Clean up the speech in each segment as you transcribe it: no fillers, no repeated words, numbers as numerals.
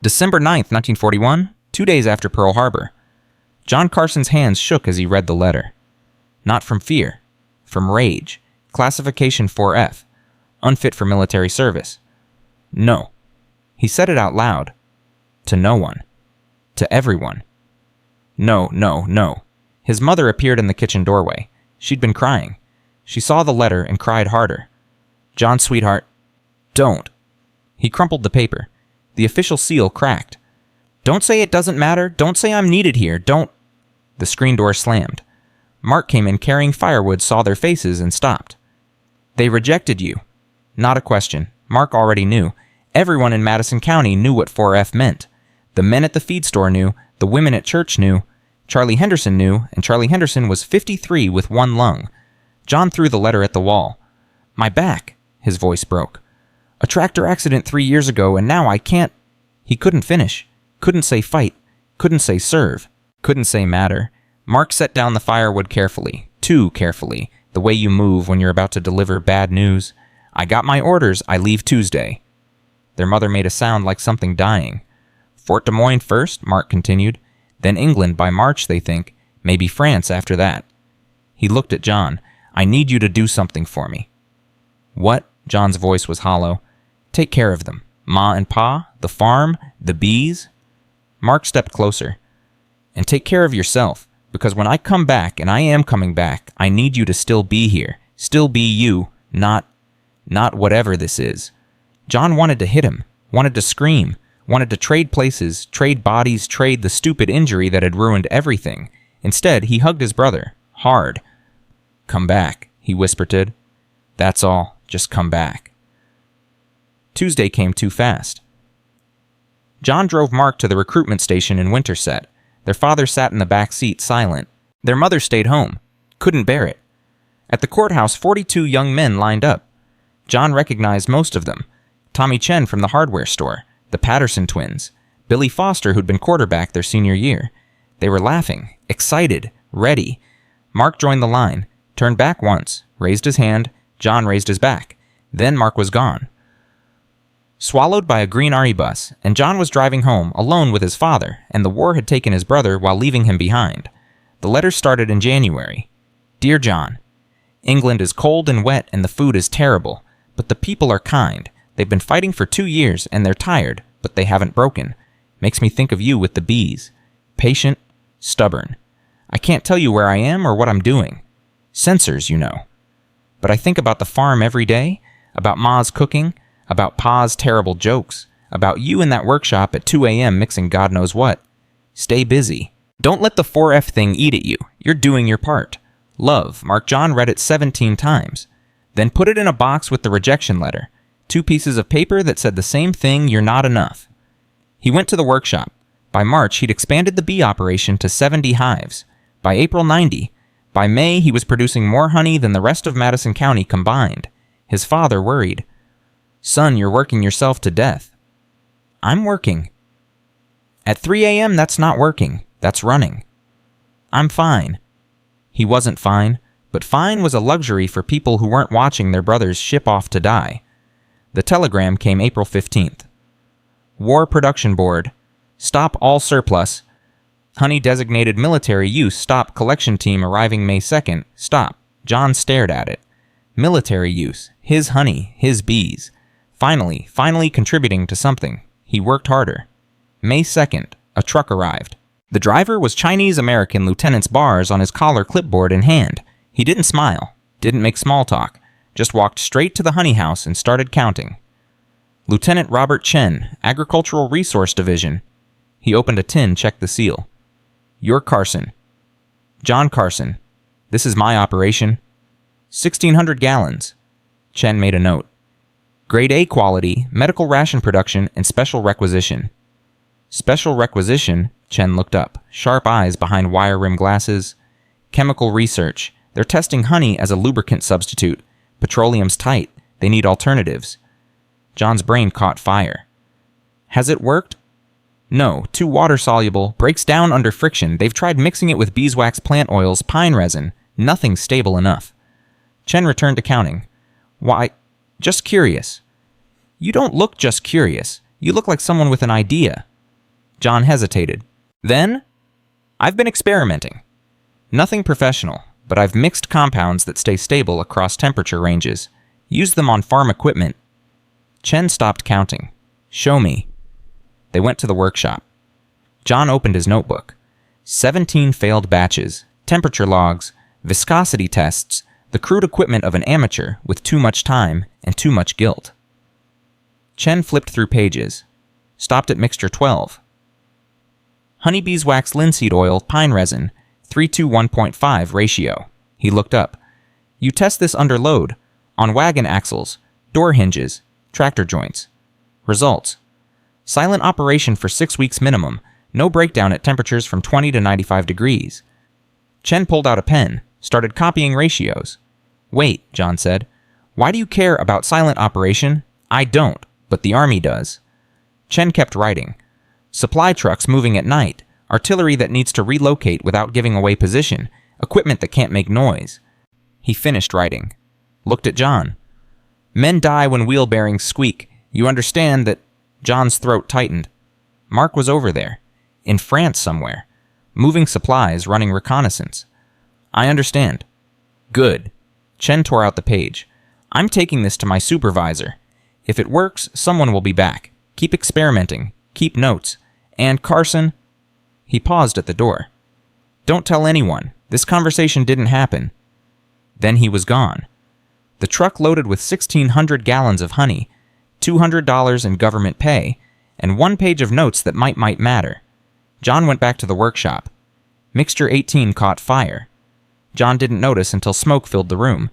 December 9th, 1941, 2 days after Pearl Harbor. John Carson's hands shook as he read the letter. Not from fear, from rage. Classification 4F. Unfit for military service. No. He said it out loud. To no one. To everyone. No, no, no. His mother appeared in the kitchen doorway. She'd been crying. She saw the letter and cried harder. John, sweetheart, don't. He crumpled the paper. The official seal cracked. Don't say it doesn't matter. Don't say I'm needed here. Don't. The screen door slammed. Mark came in carrying firewood, saw their faces, and stopped. They rejected you. Not a question. Mark already knew. Everyone in Madison County knew what 4F meant. The men at the feed store knew. The women at church knew. Charlie Henderson knew, and Charlie Henderson was 53 with one lung. John threw the letter at the wall. My back, his voice broke. A tractor accident 3 years ago, and now I can't... He couldn't finish. Couldn't say fight. Couldn't say serve. Couldn't say matter. Mark set down the firewood carefully. Too carefully. The way you move when you're about to deliver bad news. I got my orders. I leave Tuesday. Their mother made a sound like something dying. Fort Des Moines first, Mark continued. Then England by March, they think. Maybe France after that. He looked at John. I need you to do something for me. What? John's voice was hollow. Take care of them. Ma and Pa, the farm, the bees. Mark stepped closer. And take care of yourself, because when I come back, and I am coming back, I need you to still be here. Still be you, not whatever this is. John wanted to hit him, wanted to scream, wanted to trade places, trade bodies, trade the stupid injury that had ruined everything. Instead, he hugged his brother, hard. Come back, he whispered. That's all. Just come back. Tuesday came too fast. John drove Mark to the recruitment station in Winterset. Their father sat in the back seat, silent. Their mother stayed home. Couldn't bear it. At the courthouse, 42 young men lined up. John recognized most of them. Tommy Chen from the hardware store, the Patterson twins, Billy Foster, who'd been quarterback their senior year. They were laughing, excited, ready. Mark joined the line, turned back once, raised his hand. John raised his back. Then Mark was gone. Swallowed by a green RE bus, and John was driving home, alone with his father, and the war had taken his brother while leaving him behind. The letter started in January. Dear John, England is cold and wet and the food is terrible, but the people are kind. They've been fighting for 2 years and they're tired, but they haven't broken. Makes me think of you with the bees. Patient, stubborn. I can't tell you where I am or what I'm doing. Censors, you know. But I think about the farm every day, about Ma's cooking, about Pa's terrible jokes, about you in that workshop at 2 a.m. mixing God knows what. Stay busy. Don't let the 4F thing eat at you. You're doing your part. Love. Mark John read it 17 times. Then put it in a box with the rejection letter. 2 pieces of paper that said the same thing, you're not enough. He went to the workshop. By March, he'd expanded the bee operation to 70 hives. By April, 90. By May, he was producing more honey than the rest of Madison County combined. His father worried. Son, you're working yourself to death. I'm working. At 3 a.m., that's not working. That's running. I'm fine. He wasn't fine, but fine was a luxury for people who weren't watching their brothers ship off to die. The telegram came April 15th. War Production Board. Stop all surplus. Honey designated military use. Stop. Collection team arriving May 2nd. Stop. John stared at it. Military use. His honey. His bees. Finally contributing to something. He worked harder. May 2nd. A truck arrived. The driver was Chinese-American Lieutenant's bars on his collar, clipboard in hand. He didn't smile. Didn't make small talk. Just walked straight to the honey house and started counting. Lieutenant Robert Chen, Agricultural Resource Division. He opened a tin, checked the seal. You're Carson. John Carson. This is my operation. 1,600 gallons. Chen made a note. Grade A quality, medical ration production, and special requisition. Special requisition, Chen looked up, sharp eyes behind wire-rimmed glasses. Chemical research. They're testing honey as a lubricant substitute. Petroleum's tight. They need alternatives. John's brain caught fire. Has it worked? No, too water-soluble, breaks down under friction. They've tried mixing it with beeswax plant oils, pine resin. Nothing stable enough. Chen returned to counting. Why, just curious. You don't look just curious. You look like someone with an idea. John hesitated. Then, I've been experimenting. Nothing professional, but I've mixed compounds that stay stable across temperature ranges. Used them on farm equipment. Chen stopped counting. Show me. They went to the workshop. John opened his notebook. 17 failed batches, temperature logs, viscosity tests, the crude equipment of an amateur with too much time and too much guilt. Chen flipped through pages. Stopped at mixture 12. Honey beeswax linseed oil, pine resin, 3:1.5 ratio. He looked up. You test this under load, on wagon axles, door hinges, tractor joints. Results. Silent operation for 6 weeks minimum, no breakdown at temperatures from 20 to 95 degrees. Chen pulled out a pen, started copying ratios. Wait, John said. Why do you care about silent operation? I don't, but the Army does. Chen kept writing. Supply trucks moving at night, artillery that needs to relocate without giving away position, equipment that can't make noise. He finished writing. Looked at John. Men die when wheel bearings squeak. You understand that... John's throat tightened. Mark was over there. In France somewhere. Moving supplies, running reconnaissance. I understand. Good. Chen tore out the page. I'm taking this to my supervisor. If it works, someone will be back. Keep experimenting. Keep notes. And Carson... He paused at the door. Don't tell anyone. This conversation didn't happen. Then he was gone. The truck loaded with 1,600 gallons of honey, $200 in government pay, and 1 page of notes that might matter. John went back to the workshop. Mixture 18 caught fire. John didn't notice until smoke filled the room.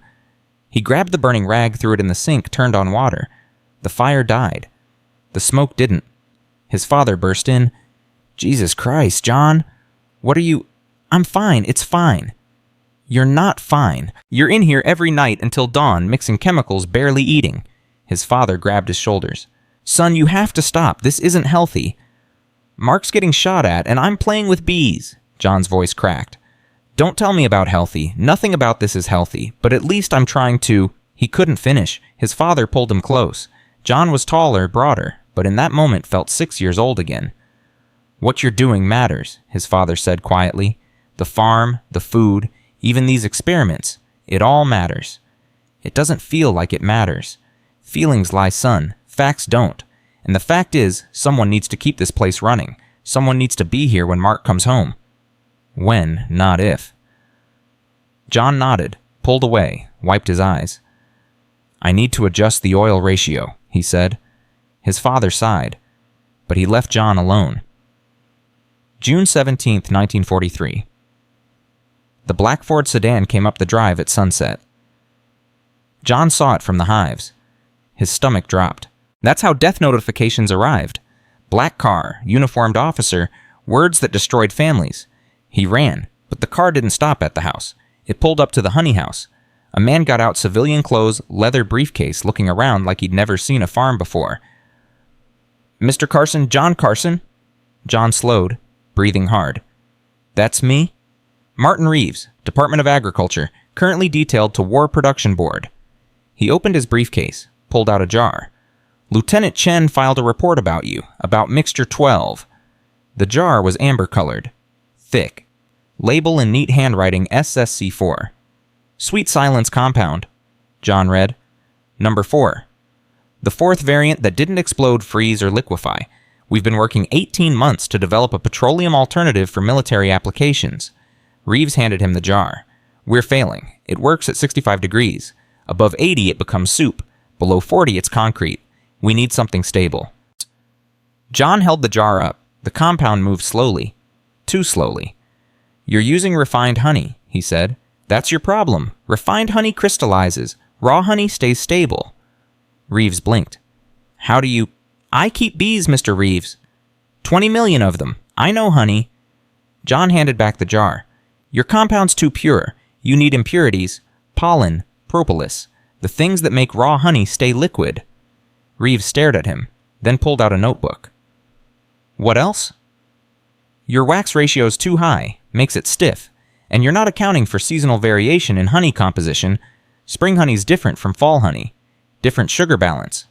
He grabbed the burning rag, threw it in the sink, turned on water. The fire died. The smoke didn't. His father burst in. Jesus Christ, John. What are you... I'm fine, it's fine. You're not fine. You're in here every night until dawn, mixing chemicals, barely eating. His father grabbed his shoulders. Son, you have to stop. This isn't healthy. Mark's getting shot at, and I'm playing with bees. John's voice cracked. Don't tell me about healthy. Nothing about this is healthy, but at least I'm trying to... He couldn't finish. His father pulled him close. John was taller, broader, but in that moment felt 6 years old again. What you're doing matters, his father said quietly. The farm, the food, even these experiments, it all matters. It doesn't feel like it matters. Feelings lie, son. Facts don't. And the fact is, someone needs to keep this place running. Someone needs to be here when Mark comes home. When, not if. John nodded, pulled away, wiped his eyes. I need to adjust the oil ratio, he said. His father sighed, but he left John alone. June 17, 1943. The black Ford sedan came up the drive at sunset. John saw it from the hives. His stomach dropped. That's how death notifications arrived. Black car, uniformed officer, words that destroyed families. He ran, but the car didn't stop at the house. It pulled up to the honey house. A man got out civilian clothes, leather briefcase, looking around like he'd never seen a farm before. Mr. Carson, John Carson? John slowed, breathing hard. That's me? Martin Reeves, Department of Agriculture, currently detailed to War Production Board. He opened his briefcase, pulled out a jar. Lieutenant Chen filed a report about you, about Mixture 12. The jar was amber-colored, thick. Label in neat handwriting SSC4. Sweet Silence Compound, John read. Number 4. The 4th variant that didn't explode, freeze, or liquefy. We've been working 18 months to develop a petroleum alternative for military applications. Reeves handed him the jar. We're failing. It works at 65 degrees. Above 80, it becomes soup. Below 40, it's concrete. We need something stable. John held the jar up. The compound moved slowly. Too slowly. You're using refined honey, he said. That's your problem. Refined honey crystallizes. Raw honey stays stable. Reeves blinked. How do you... I keep bees, Mr. Reeves. 20 million of them. I know honey. John handed back the jar. Your compound's too pure. You need impurities. Pollen, propolis. The things that make raw honey stay liquid. Reeves stared at him, then pulled out a notebook. What else? Your wax ratio's too high, makes it stiff, and you're not accounting for seasonal variation in honey composition. Spring honey's different from fall honey. Different sugar balance.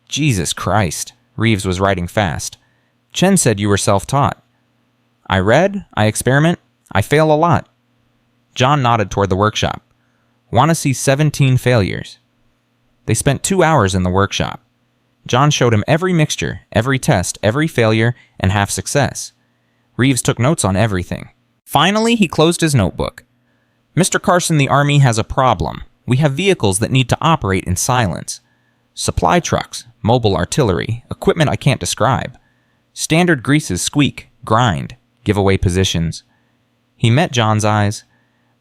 Jesus Christ, Reeves was writing fast. Chen said you were self-taught. I read, I experiment, I fail a lot. John nodded toward the workshop. Want to see 17 failures. They spent 2 hours in the workshop. John showed him every mixture, every test, every failure, and half success. Reeves took notes on everything. Finally, he closed his notebook. Mr. Carson, the Army has a problem. We have vehicles that need to operate in silence. Supply trucks, mobile artillery, equipment I can't describe. Standard greases squeak, grind, give away positions. He met John's eyes.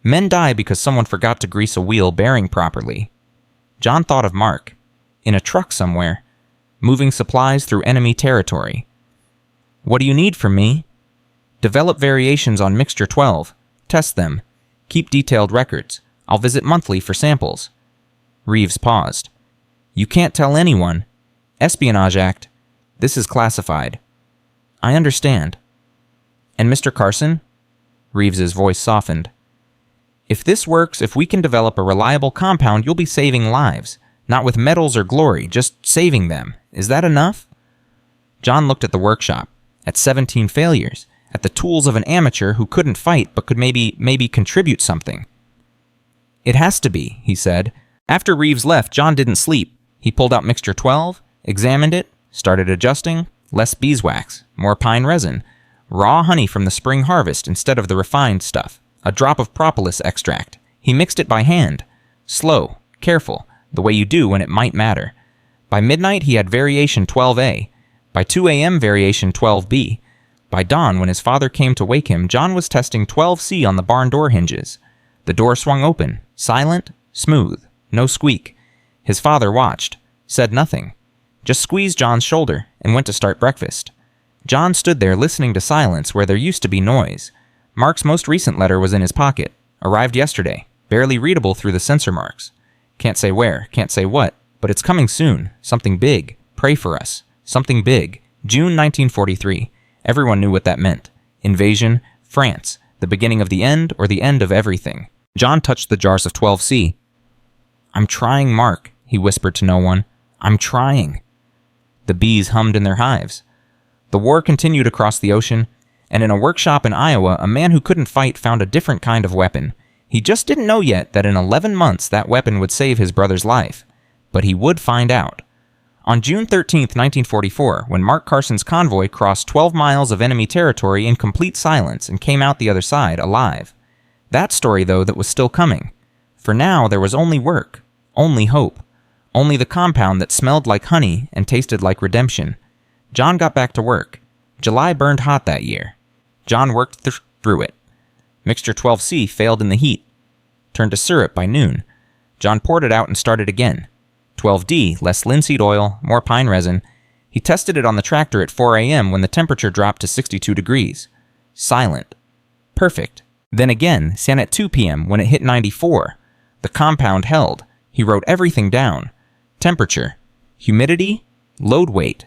Men die because someone forgot to grease a wheel bearing properly. John thought of Mark, in a truck somewhere, moving supplies through enemy territory. What do you need from me? Develop variations on Mixture 12. Test them. Keep detailed records. I'll visit monthly for samples. Reeves paused. You can't tell anyone. Espionage Act. This is classified. I understand. And Mr. Carson? Reeves's voice softened. If this works, if we can develop a reliable compound, you'll be saving lives. Not with medals or glory, just saving them. Is that enough? John looked at the workshop, at 17 failures, at the tools of an amateur who couldn't fight but could maybe contribute something. It has to be, he said. After Reeves left, John didn't sleep. He pulled out Mixture 12, examined it, started adjusting, less beeswax, more pine resin, raw honey from the spring harvest instead of the refined stuff, a drop of propolis extract. He mixed it by hand, slow, careful, the way you do when it might matter. By midnight, he had variation 12A. By 2 a.m., variation 12B. By dawn, when his father came to wake him, John was testing 12C on the barn door hinges. The door swung open, silent, smooth, no squeak. His father watched, said nothing, just squeezed John's shoulder and went to start breakfast. John stood there listening to silence where there used to be noise. Mark's most recent letter was in his pocket, arrived yesterday, barely readable through the censor marks. Can't say where, can't say what, but it's coming soon. Something big. Pray for us. Something big. June 1943. Everyone knew what that meant. Invasion, France, the beginning of the end or the end of everything. John touched the jars of 12C. I'm trying, Mark, he whispered to no one. I'm trying. The bees hummed in their hives. The war continued across the ocean, and in a workshop in Iowa, a man who couldn't fight found a different kind of weapon. He just didn't know yet that in 11 months that weapon would save his brother's life. But he would find out. On June 13, 1944, when Mark Carson's convoy crossed 12 miles of enemy territory in complete silence and came out the other side alive. That story, though, that was still coming. For now, there was only work, only hope, only the compound that smelled like honey and tasted like redemption. John got back to work. July burned hot that year. John worked through it. Mixture 12C failed in the heat. Turned to syrup by noon. John poured it out and started again. 12D, less linseed oil, more pine resin. He tested it on the tractor at 4 a.m. when the temperature dropped to 62 degrees. Silent. Perfect. Then again, San at 2 p.m. when it hit 94. The compound held. He wrote everything down. Temperature. Humidity. Load weight.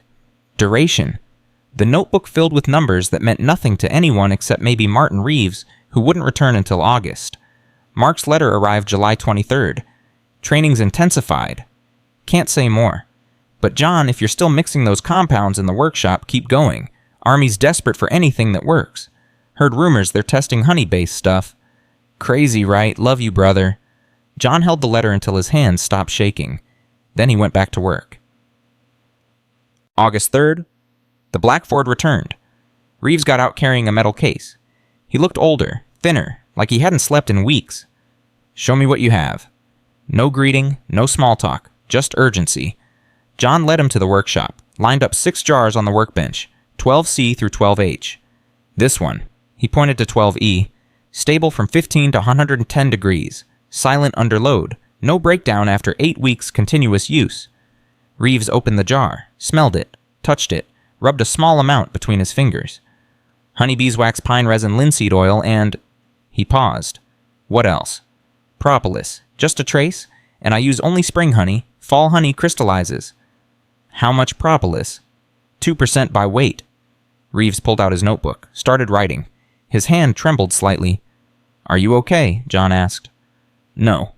Duration. The notebook filled with numbers that meant nothing to anyone except maybe Martin Reeves, who wouldn't return until August. Mark's letter arrived July 23rd. Training's intensified. Can't say more. But John, if you're still mixing those compounds in the workshop, keep going. Army's desperate for anything that works. Heard rumors they're testing honey-based stuff. Crazy, right? Love you, brother. John held the letter until his hands stopped shaking. Then he went back to work. August 3rd. The Black Ford returned. Reeves got out carrying a metal case. He looked older, thinner, like he hadn't slept in weeks. Show me what you have. No greeting, no small talk, just urgency. John led him to the workshop, lined up 6 jars on the workbench, 12C through 12H. This one, he pointed to 12E, stable from 15 to 110 degrees, silent under load, no breakdown after 8 weeks continuous use. Reeves opened the jar, smelled it, touched it, rubbed a small amount between his fingers. Honey beeswax, pine resin, linseed oil, and... He paused. What else? Propolis, just a trace, and I use only spring honey. Fall honey crystallizes. How much propolis? 2% by weight. Reeves pulled out his notebook, started writing. His hand trembled slightly. Are you okay? John asked. No.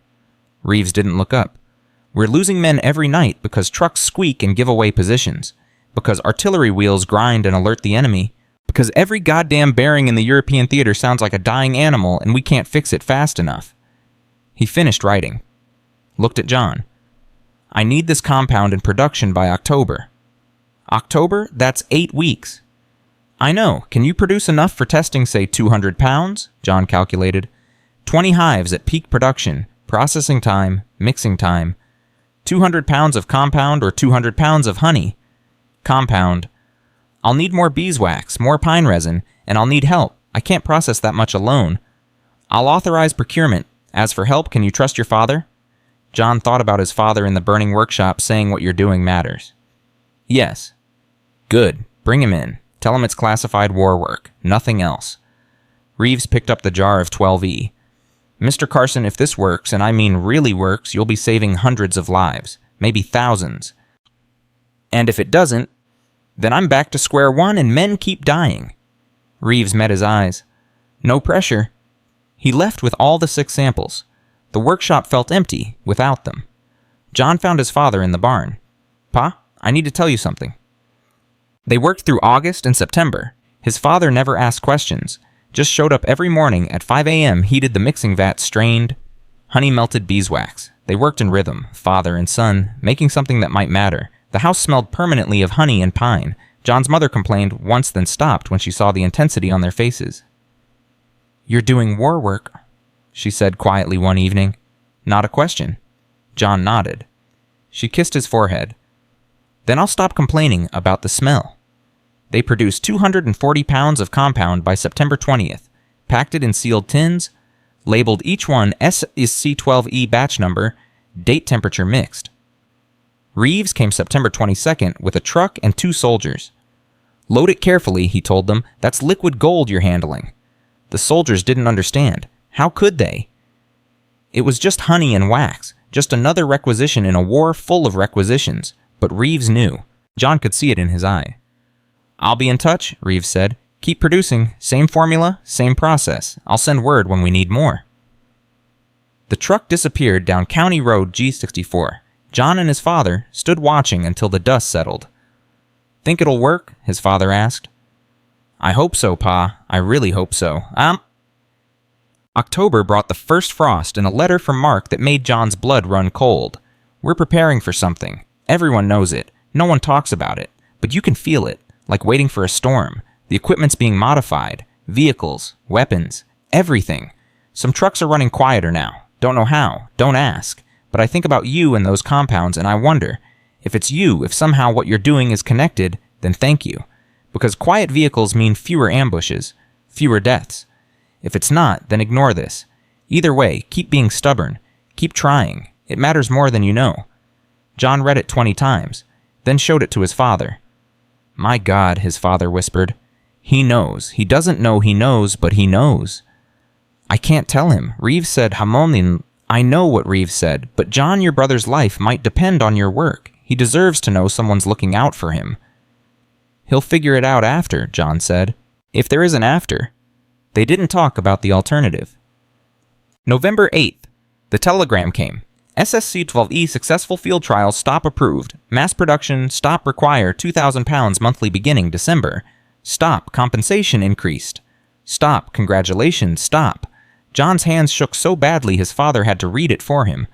Reeves didn't look up. We're losing men every night because trucks squeak and give away positions. because artillery wheels grind and alert the enemy, because every goddamn bearing in the European theater sounds like a dying animal and we can't fix it fast enough. He finished writing. Looked at John. I need this compound in production by October. October? That's 8 weeks. I know. Can you produce enough for testing, say, 200 pounds? John calculated. 20 hives at peak production, processing time, mixing time. 200 pounds of compound or 200 pounds of honey? Compound. I'll need more beeswax, more pine resin, and I'll need help. I can't process that much alone. I'll authorize procurement. As for help, can you trust your father? John thought about his father in the burning workshop saying what you're doing matters. Yes. Good. Bring him in. Tell him it's classified war work. Nothing else. Reeves picked up the jar of 12E. Mr. Carson, if this works, and I mean really works, you'll be saving hundreds of lives. Maybe thousands. And if it doesn't, then I'm back to square one and men keep dying. Reeves met his eyes. No pressure. He left with all the 6 samples. The workshop felt empty without them. John found his father in the barn. Pa, I need to tell you something. They worked through August and September. His father never asked questions, just showed up every morning at 5 a.m., heated the mixing vat, strained, honey-melted beeswax. They worked in rhythm, father and son, making something that might matter. The house smelled permanently of honey and pine. John's mother complained once, then stopped when she saw the intensity on their faces. You're doing war work, she said quietly one evening. Not a question. John nodded. She kissed his forehead. Then I'll stop complaining about the smell. They produced 240 pounds of compound by September 20th, packed it in sealed tins, labeled each one SC12E batch number, date temperature mixed. Reeves came September 22nd with a truck and 2 soldiers. Load it carefully, he told them. That's liquid gold you're handling. The soldiers didn't understand. How could they? It was just honey and wax, just another requisition in a war full of requisitions. But Reeves knew. John could see it in his eye. I'll be in touch, Reeves said. Keep producing. Same formula, same process. I'll send word when we need more. The truck disappeared down County Road G64. John and his father stood watching until the dust settled. Think it'll work? His father asked. I hope so, Pa. I really hope so. October brought the first frost and a letter from Mark that made John's blood run cold. We're preparing for something. Everyone knows it. No one talks about it. But you can feel it, like waiting for a storm. The equipment's being modified. Vehicles, weapons, everything. Some trucks are running quieter now. Don't know how. Don't ask. But I think about you and those compounds, and I wonder, if it's you, if somehow what you're doing is connected, then thank you. Because quiet vehicles mean fewer ambushes, fewer deaths. If it's not, then ignore this. Either way, keep being stubborn. Keep trying. It matters more than you know. John read it 20 times, then showed it to his father. My God, his father whispered. He knows. He doesn't know he knows, but he knows. I can't tell him. Reeves said Hamonin. I know what Reeves said, but John, your brother's life might depend on your work. He deserves to know someone's looking out for him. He'll figure it out after, John said. If there is an after. They didn't talk about the alternative. November 8th. The telegram came. SSC-12E successful field trials stop approved. Mass production stop require 2,000 pounds monthly beginning December. Stop compensation increased. Stop congratulations stop. John's hands shook so badly his father had to read it for him.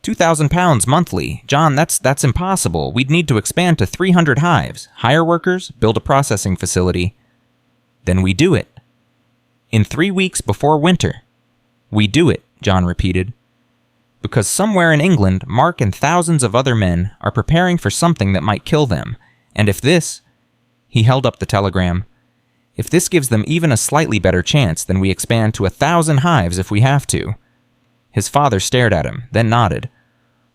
2,000 pounds monthly. John, that's impossible. We'd need to expand to 300 hives. Hire workers, build a processing facility. Then we do it. In 3 weeks before winter. We do it, John repeated. Because somewhere in England, Mark and thousands of other men are preparing for something that might kill them. And if this... He held up the telegram. If this gives them even a slightly better chance, then we expand to 1,000 hives if we have to. His father stared at him, then nodded.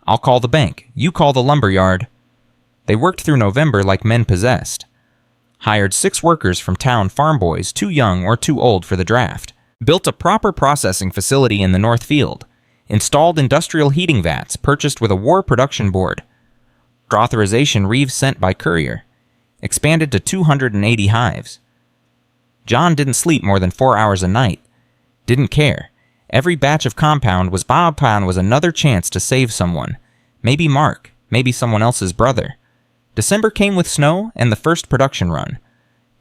I'll call the bank. You call the lumber yard. They worked through November like men possessed. Hired 6 workers from town farm boys, too young or too old for the draft. Built a proper processing facility in the North Field. Installed industrial heating vats purchased with a war production board. Authorization Reeves sent by courier. Expanded to 280 hives. John didn't sleep more than 4 hours a night. Didn't care. Every batch of compound was another chance to save someone. Maybe Mark, maybe someone else's brother. December came with snow and the first production run.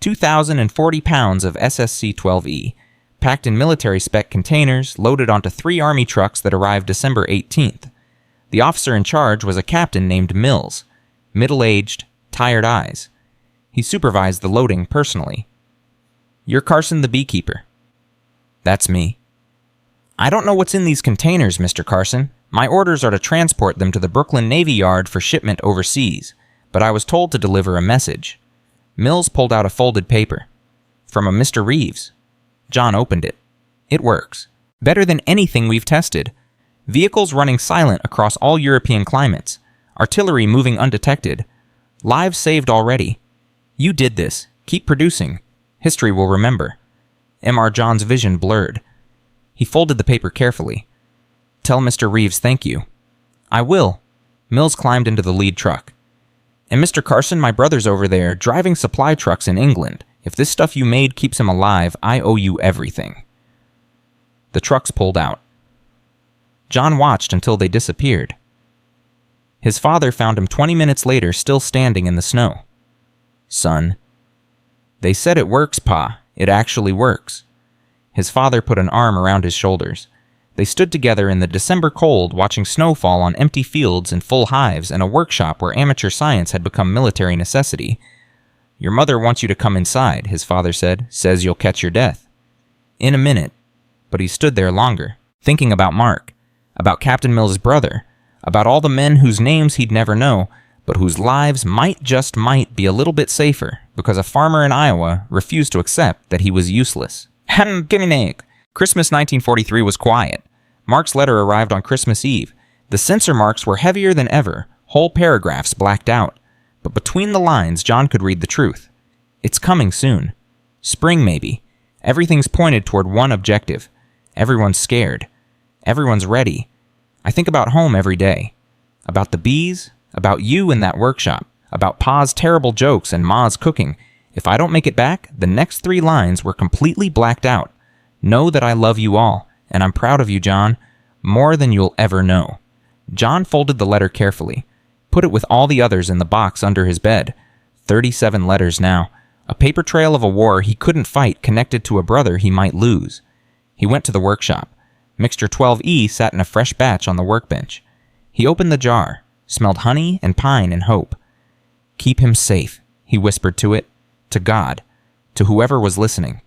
2,040 pounds of SSC-12E, packed in military-spec containers, loaded onto 3 Army trucks that arrived December 18th. The officer in charge was a captain named Mills, middle-aged, tired eyes. He supervised the loading personally. "You're Carson the beekeeper." "That's me." "I don't know what's in these containers, Mr. Carson. My orders are to transport them to the Brooklyn Navy Yard for shipment overseas, but I was told to deliver a message." Mills pulled out a folded paper. "From a Mr. Reeves." John opened it. "It works. Better than anything we've tested. Vehicles running silent across all European climates. Artillery moving undetected. Lives saved already. You did this. Keep producing. History will remember." M.R. John's vision blurred. He folded the paper carefully. "Tell Mr. Reeves thank you." "I will." Mills climbed into the lead truck. "And Mr. Carson, my brother's over there, driving supply trucks in England. If this stuff you made keeps him alive, I owe you everything." The trucks pulled out. John watched until they disappeared. His father found him 20 minutes later still standing in the snow. "Son." "They said it works, Pa. It actually works." His father put an arm around his shoulders. They stood together in the December cold, watching snow fall on empty fields and full hives and a workshop where amateur science had become military necessity. "Your mother wants you to come inside," his father said. "Says you'll catch your death." "In a minute." But he stood there longer, thinking about Mark, about Captain Mills' brother, about all the men whose names he'd never know, but whose lives might be a little bit safer because a farmer in Iowa refused to accept that he was useless. Guinea. Christmas 1943 was quiet. Mark's letter arrived on Christmas Eve. The censor marks were heavier than ever, whole paragraphs blacked out. But between the lines, John could read the truth. It's coming soon. Spring, maybe. Everything's pointed toward one objective. Everyone's scared. Everyone's ready. I think about home every day. About the bees, about you in that workshop, about Pa's terrible jokes and Ma's cooking. If I don't make it back, the next 3 lines were completely blacked out. Know that I love you all, and I'm proud of you, John, more than you'll ever know. John folded the letter carefully, put it with all the others in the box under his bed. 37 letters now, a paper trail of a war he couldn't fight connected to a brother he might lose. He went to the workshop. Mixture 12E sat in a fresh batch on the workbench. He opened the jar, smelled honey and pine and hope. "Keep him safe," he whispered to it, to God, to whoever was listening.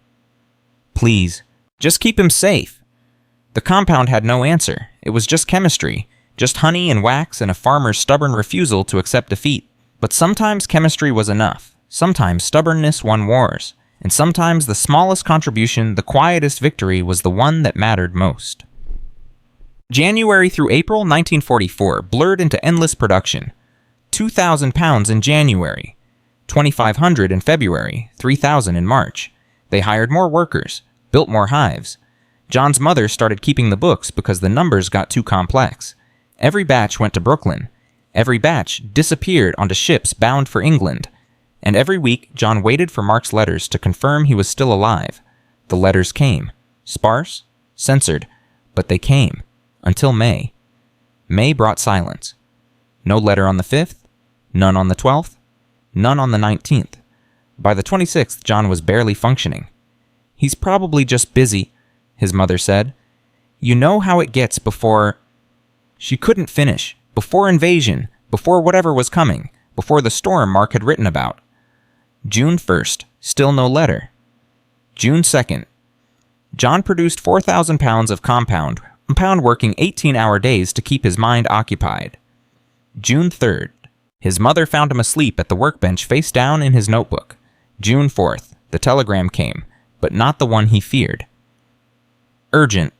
"Please, just keep him safe." The compound had no answer. It was just chemistry, just honey and wax and a farmer's stubborn refusal to accept defeat. But sometimes chemistry was enough. Sometimes stubbornness won wars. And sometimes the smallest contribution, the quietest victory, was the one that mattered most. January through April 1944 blurred into endless production. 2,000 pounds in January, 2,500 in February, 3,000 in March. They hired more workers, built more hives. John's mother started keeping the books because the numbers got too complex. Every batch went to Brooklyn. Every batch disappeared onto ships bound for England. And every week, John waited for Mark's letters to confirm he was still alive. The letters came. Sparse, censored, but they came. Until May. May brought silence. No letter on the 5th, none on the 12th, none on the 19th. By the 26th, John was barely functioning. "He's probably just busy," his mother said. "You know how it gets before..." She couldn't finish. Before invasion, before whatever was coming, before the storm Mark had written about. June 1st, still no letter. June 2nd. John produced 4,000 pounds of compound working 18-hour days to keep his mind occupied. June 3rd. His mother found him asleep at the workbench face down in his notebook. June 4th. The telegram came, but not the one he feared. Urgent.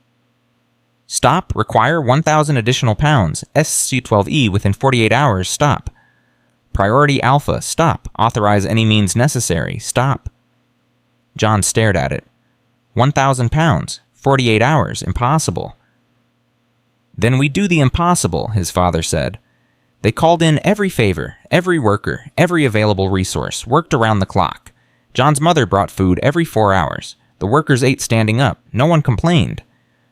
Stop. Require 1,000 additional pounds. SC-12E within 48 hours. Stop. Priority Alpha. Stop. Authorize any means necessary. Stop. John stared at it. 1,000 pounds. 48 hours. Impossible. Then we do the impossible, his father said. They called in every favor, every worker, every available resource, worked around the clock. John's mother brought food every 4 hours. The workers ate standing up. No one complained.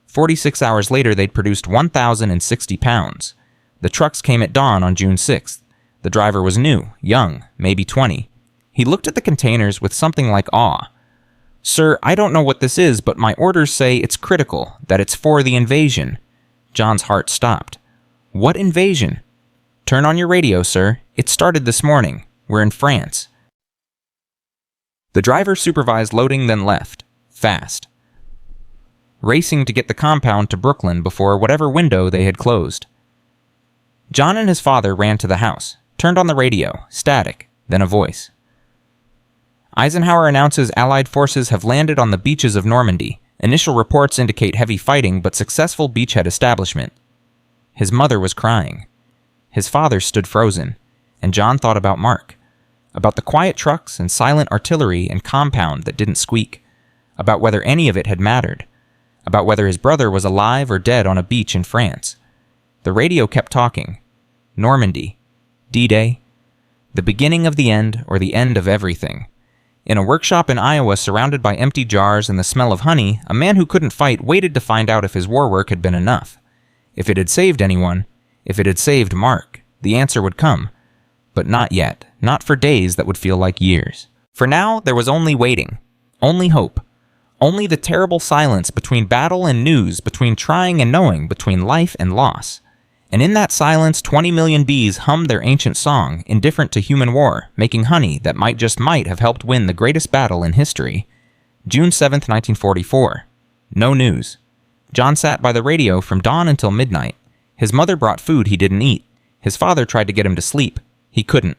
46 hours later, they'd produced 1,060 pounds. The trucks came at dawn on June 6th. The driver was new, young, maybe 20. He looked at the containers with something like awe. "Sir, I don't know what this is, but my orders say it's critical, that it's for the invasion." John's heart stopped. "What invasion?" "Turn on your radio, sir. It started this morning. We're in France." The driver supervised loading, then left. Fast. Racing to get the compound to Brooklyn before whatever window they had closed. John and his father ran to the house, turned on the radio, static, then a voice. "Eisenhower announces Allied forces have landed on the beaches of Normandy. Initial reports indicate heavy fighting but successful beachhead establishment." His mother was crying. His father stood frozen, and John thought about Mark, about the quiet trucks and silent artillery and compound that didn't squeak, about whether any of it had mattered, about whether his brother was alive or dead on a beach in France. The radio kept talking. Normandy. D-Day. The beginning of the end, or the end of everything. In a workshop in Iowa surrounded by empty jars and the smell of honey, a man who couldn't fight waited to find out if his war work had been enough. If it had saved anyone, if it had saved Mark, the answer would come. But not yet. Not for days that would feel like years. For now, there was only waiting. Only hope. Only the terrible silence between battle and news, between trying and knowing, between life and loss. And in that silence, 20 million bees hummed their ancient song, indifferent to human war, making honey that might have helped win the greatest battle in history. June 7th, 1944. No news. John sat by the radio from dawn until midnight. His mother brought food he didn't eat. His father tried to get him to sleep. He couldn't.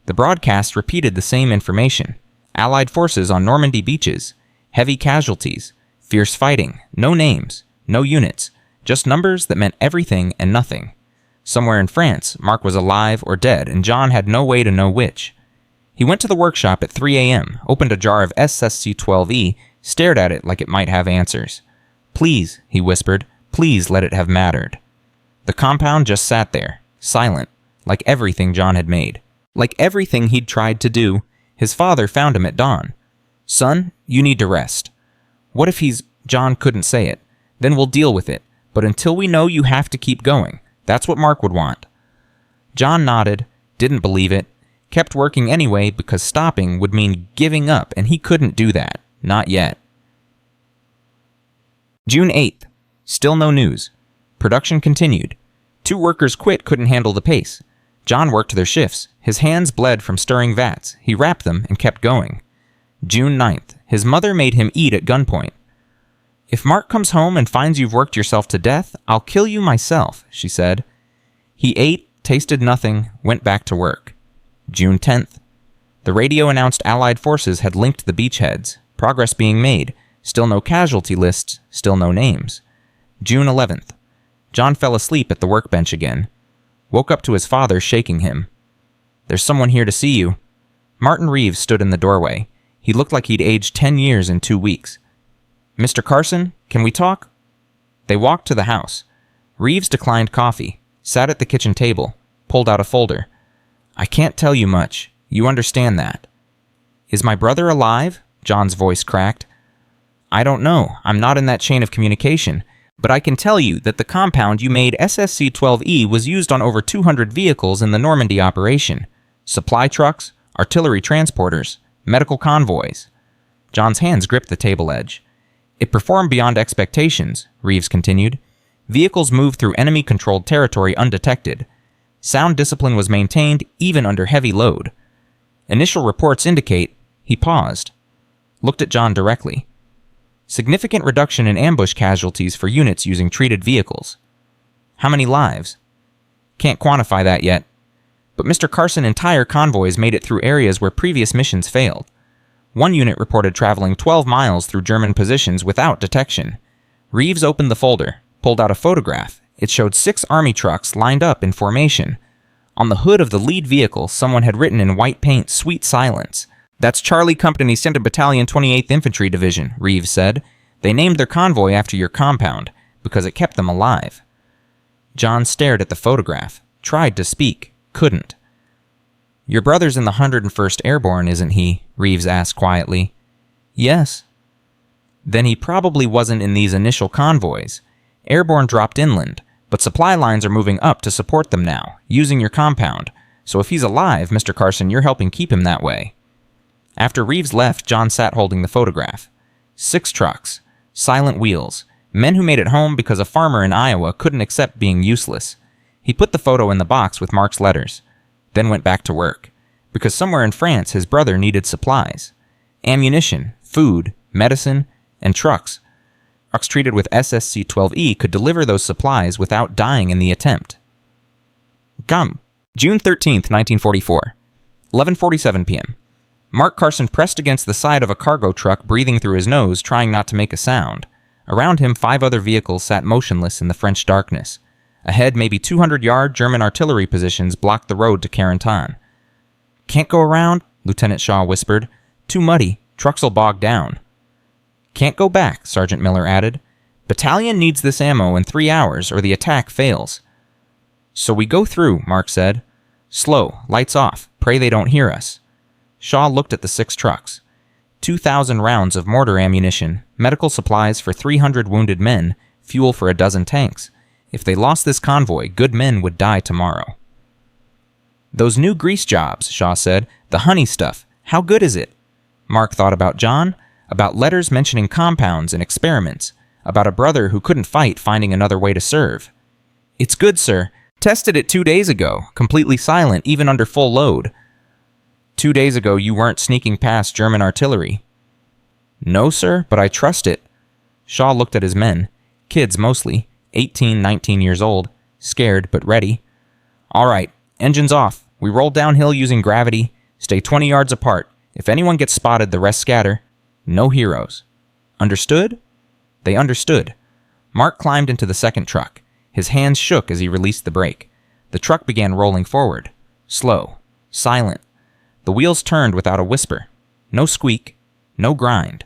The broadcast repeated the same information. Allied forces on Normandy beaches. Heavy casualties. Fierce fighting. No names. No units. Just numbers that meant everything and nothing. Somewhere in France, Mark was alive or dead, and John had no way to know which. He went to the workshop at 3 a.m., opened a jar of SSC-12E, stared at it like it might have answers. "Please," he whispered, "please let it have mattered." The compound just sat there, silent, like everything John had made. Like everything he'd tried to do. His father found him at dawn. "Son, you need to rest." "What if he's—" John couldn't say it. "Then we'll deal with it. But until we know, you have to keep going. That's what Mark would want." John nodded, didn't believe it, kept working anyway because stopping would mean giving up, and he couldn't do that. Not yet. June 8th. Still no news. Production continued. 2 workers quit, couldn't handle the pace. John worked their shifts. His hands bled from stirring vats. He wrapped them and kept going. June 9th. His mother made him eat at gunpoint. "If Mark comes home and finds you've worked yourself to death, I'll kill you myself," she said. He ate, tasted nothing, went back to work. June 10th. The radio announced Allied forces had linked the beachheads. Progress being made. Still no casualty lists, still no names. June 11th. John fell asleep at the workbench again. Woke up to his father shaking him. "There's someone here to see you." Martin Reeves stood in the doorway. He looked like he'd aged 10 years in 2 weeks. "Mr. Carson, can we talk?" They walked to the house. Reeves declined coffee, sat at the kitchen table, pulled out a folder. "I can't tell you much. You understand that." "Is my brother alive?" John's voice cracked. "I don't know. I'm not in that chain of communication. But I can tell you that the compound you made SSC-12E was used on over 200 vehicles in the Normandy operation. Supply trucks, artillery transporters, medical convoys." John's hands gripped the table edge. "It performed beyond expectations," Reeves continued. "Vehicles moved through enemy-controlled territory undetected. Sound discipline was maintained even under heavy load. Initial reports indicate..." He paused. Looked at John directly. "Significant reduction in ambush casualties for units using treated vehicles." "How many lives?" "Can't quantify that yet. But Mr. Carson, entire convoys made it through areas where previous missions failed. One unit reported traveling 12 miles through German positions without detection." Reeves opened the folder, pulled out a photograph. It showed 6 army trucks lined up in formation. On the hood of the lead vehicle, someone had written in white paint, "Sweet Silence." "That's Charlie Company, 2nd Battalion, 28th Infantry Division," Reeves said. "They named their convoy after your compound, because it kept them alive." John stared at the photograph, tried to speak, couldn't. "Your brother's in the 101st Airborne, isn't he?" Reeves asked quietly. "Yes." "Then he probably wasn't in these initial convoys. Airborne dropped inland, but supply lines are moving up to support them now, using your compound. So if he's alive, Mr. Carson, you're helping keep him that way. After Reeves left, John sat holding the photograph. 6 trucks. Silent wheels. Men who made it home because a farmer in Iowa couldn't accept being useless. He put the photo in the box with Mark's letters, then went back to work. Because somewhere in France, his brother needed supplies. Ammunition, food, medicine, and trucks. Trucks treated with SSC-12E could deliver those supplies without dying in the attempt. Come. June 13th, 1944. 11:47 p.m. Mark Carson pressed against the side of a cargo truck, breathing through his nose, trying not to make a sound. Around him, 5 other vehicles sat motionless in the French darkness. Ahead, maybe 200-yard German artillery positions blocked the road to Carentan. "Can't go around?" Lieutenant Shaw whispered. "Too muddy. Trucks'll bog down." "Can't go back," Sergeant Miller added. "Battalion needs this ammo in 3 hours, or the attack fails." "So we go through," Mark said. "Slow, lights off. Pray they don't hear us." Shaw looked at the 6 trucks. 2,000 rounds of mortar ammunition, medical supplies for 300 wounded men, fuel for a dozen tanks. If they lost this convoy, good men would die tomorrow. "Those new grease jobs," Shaw said. "The honey stuff. How good is it?" Mark thought about John, about letters mentioning compounds and experiments, about a brother who couldn't fight finding another way to serve. "It's good, sir. Tested it 2 days ago, completely silent, even under full load." "2 days ago you weren't sneaking past German artillery." "No, sir, but I trust it." Shaw looked at his men, kids mostly, 18, 19 years old, scared but ready. "All right, engines off. We roll downhill using gravity. Stay 20 yards apart. If anyone gets spotted, the rest scatter. No heroes." "Understood?" They understood. Mark climbed into the second truck. His hands shook as he released the brake. The truck began rolling forward. Slow. Silent. The wheels turned without a whisper. No squeak. No grind.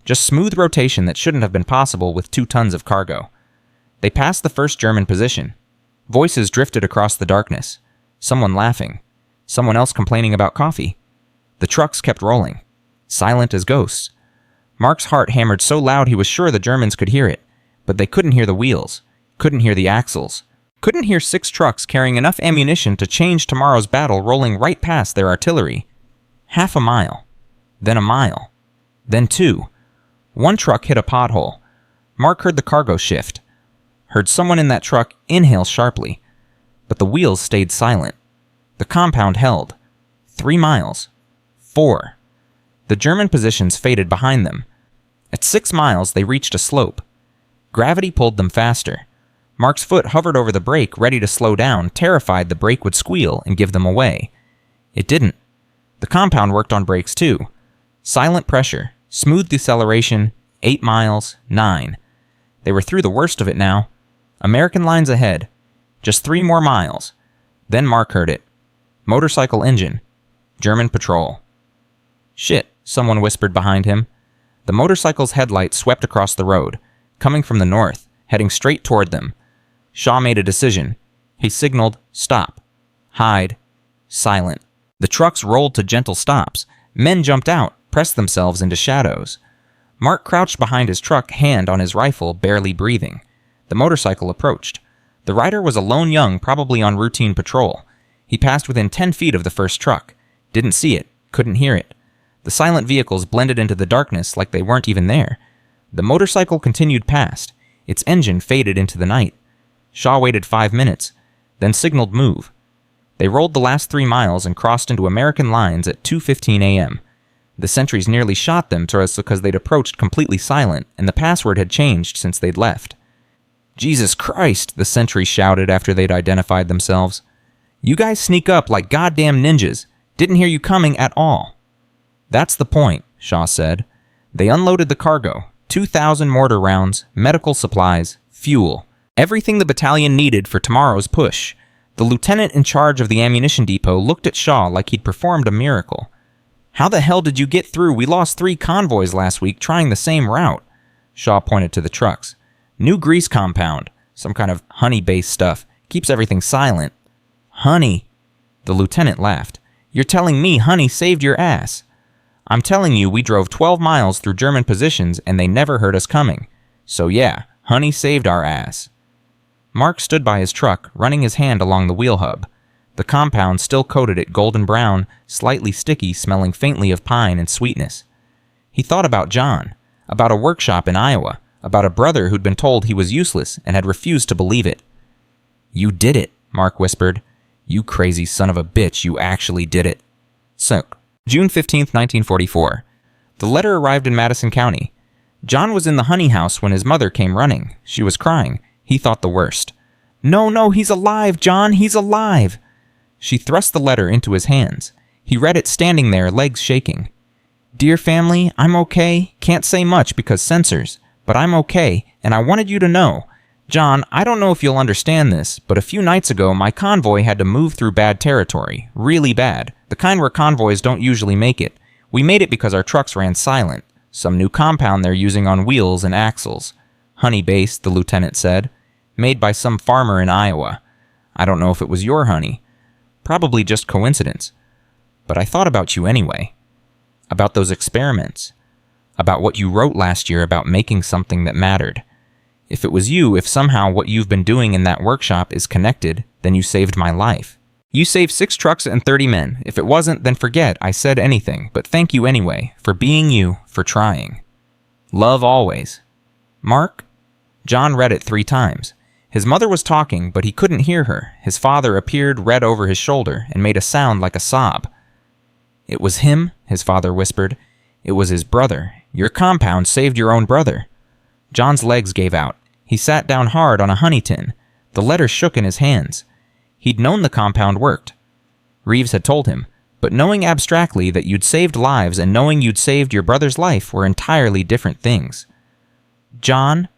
Just smooth rotation that shouldn't have been possible with 2 tons of cargo. They passed the first German position. Voices drifted across the darkness. Someone laughing. Someone else complaining about coffee. The trucks kept rolling. Silent as ghosts. Mark's heart hammered so loud he was sure the Germans could hear it, but they couldn't hear the wheels, couldn't hear the axles, couldn't hear 6 trucks carrying enough ammunition to change tomorrow's battle rolling right past their artillery. Half a mile. Then a mile. Then 2. 1 truck hit a pothole. Mark heard the cargo shift. Heard someone in that truck inhale sharply. But the wheels stayed silent. The compound held. 3 miles. 4. The German positions faded behind them. At 6 miles, they reached a slope. Gravity pulled them faster. Mark's foot hovered over the brake, ready to slow down, terrified the brake would squeal and give them away. It didn't. The compound worked on brakes too. Silent pressure, smooth deceleration, 8 miles, 9. They were through the worst of it now. American lines ahead. Just 3 more miles. Then Mark heard it. Motorcycle engine. German patrol. "Shit," someone whispered behind him. The motorcycle's headlights swept across the road, coming from the north, heading straight toward them. Shaw made a decision. He signaled, "Stop." Hide. Silent. The trucks rolled to gentle stops. Men jumped out, pressed themselves into shadows. Mark crouched behind his truck, hand on his rifle, barely breathing. The motorcycle approached. The rider was a lone young, probably on routine patrol. He passed within 10 feet of the first truck. Didn't see it, couldn't hear it. The silent vehicles blended into the darkness like they weren't even there. The motorcycle continued past. Its engine faded into the night. Shaw waited 5 minutes, then signaled move. They rolled the last 3 miles and crossed into American lines at 2:15 a.m. The sentries nearly shot them because they'd approached completely silent, and the password had changed since they'd left. "Jesus Christ," the sentry shouted after they'd identified themselves. "You guys sneak up like goddamn ninjas. Didn't hear you coming at all." "That's the point," Shaw said. They unloaded the cargo. 2,000 mortar rounds, medical supplies, fuel. Everything the battalion needed for tomorrow's push. The lieutenant in charge of the ammunition depot looked at Shaw like he'd performed a miracle. "How the hell did you get through? We lost 3 convoys last week trying the same route." Shaw pointed to the trucks. "New grease compound. Some kind of honey-based stuff. Keeps everything silent." "Honey." The lieutenant laughed. "You're telling me honey saved your ass?" "I'm telling you we drove 12 miles through German positions and they never heard us coming. So yeah, honey saved our ass." Mark stood by his truck, running his hand along the wheel hub. The compound still coated it golden brown, slightly sticky, smelling faintly of pine and sweetness. He thought about John, about a workshop in Iowa, about a brother who'd been told he was useless and had refused to believe it. "You did it," Mark whispered. "You crazy son of a bitch, you actually did it." So, June 15th, 1944. The letter arrived in Madison County. John was in the honey house when his mother came running. She was crying. He thought the worst. No, he's alive, John, he's alive." She thrust the letter into his hands. He read it standing there, legs shaking. "Dear family, I'm okay. Can't say much because censors, but I'm okay, and I wanted you to know. John, I don't know if you'll understand this, but a few nights ago my convoy had to move through bad territory, really bad, the kind where convoys don't usually make it. We made it because our trucks ran silent. Some new compound they're using on wheels and axles. Honey-based, the lieutenant said. Made by some farmer in Iowa. I don't know if it was your honey. Probably just coincidence. But I thought about you anyway. About those experiments. About what you wrote last year about making something that mattered. If it was you, if somehow what you've been doing in that workshop is connected, then you saved my life. You saved 6 trucks and 30 men. If it wasn't, then forget I said anything, but thank you anyway, for being you, for trying. Love always. Mark?" John read it 3 times. His mother was talking, but he couldn't hear her. His father appeared, read over his shoulder, and made a sound like a sob. "It was him," his father whispered. "It was his brother. Your compound saved your own brother." John's legs gave out. He sat down hard on a honey tin. The letter shook in his hands. He'd known the compound worked. Reeves had told him, but knowing abstractly that you'd saved lives and knowing you'd saved your brother's life were entirely different things. "John?"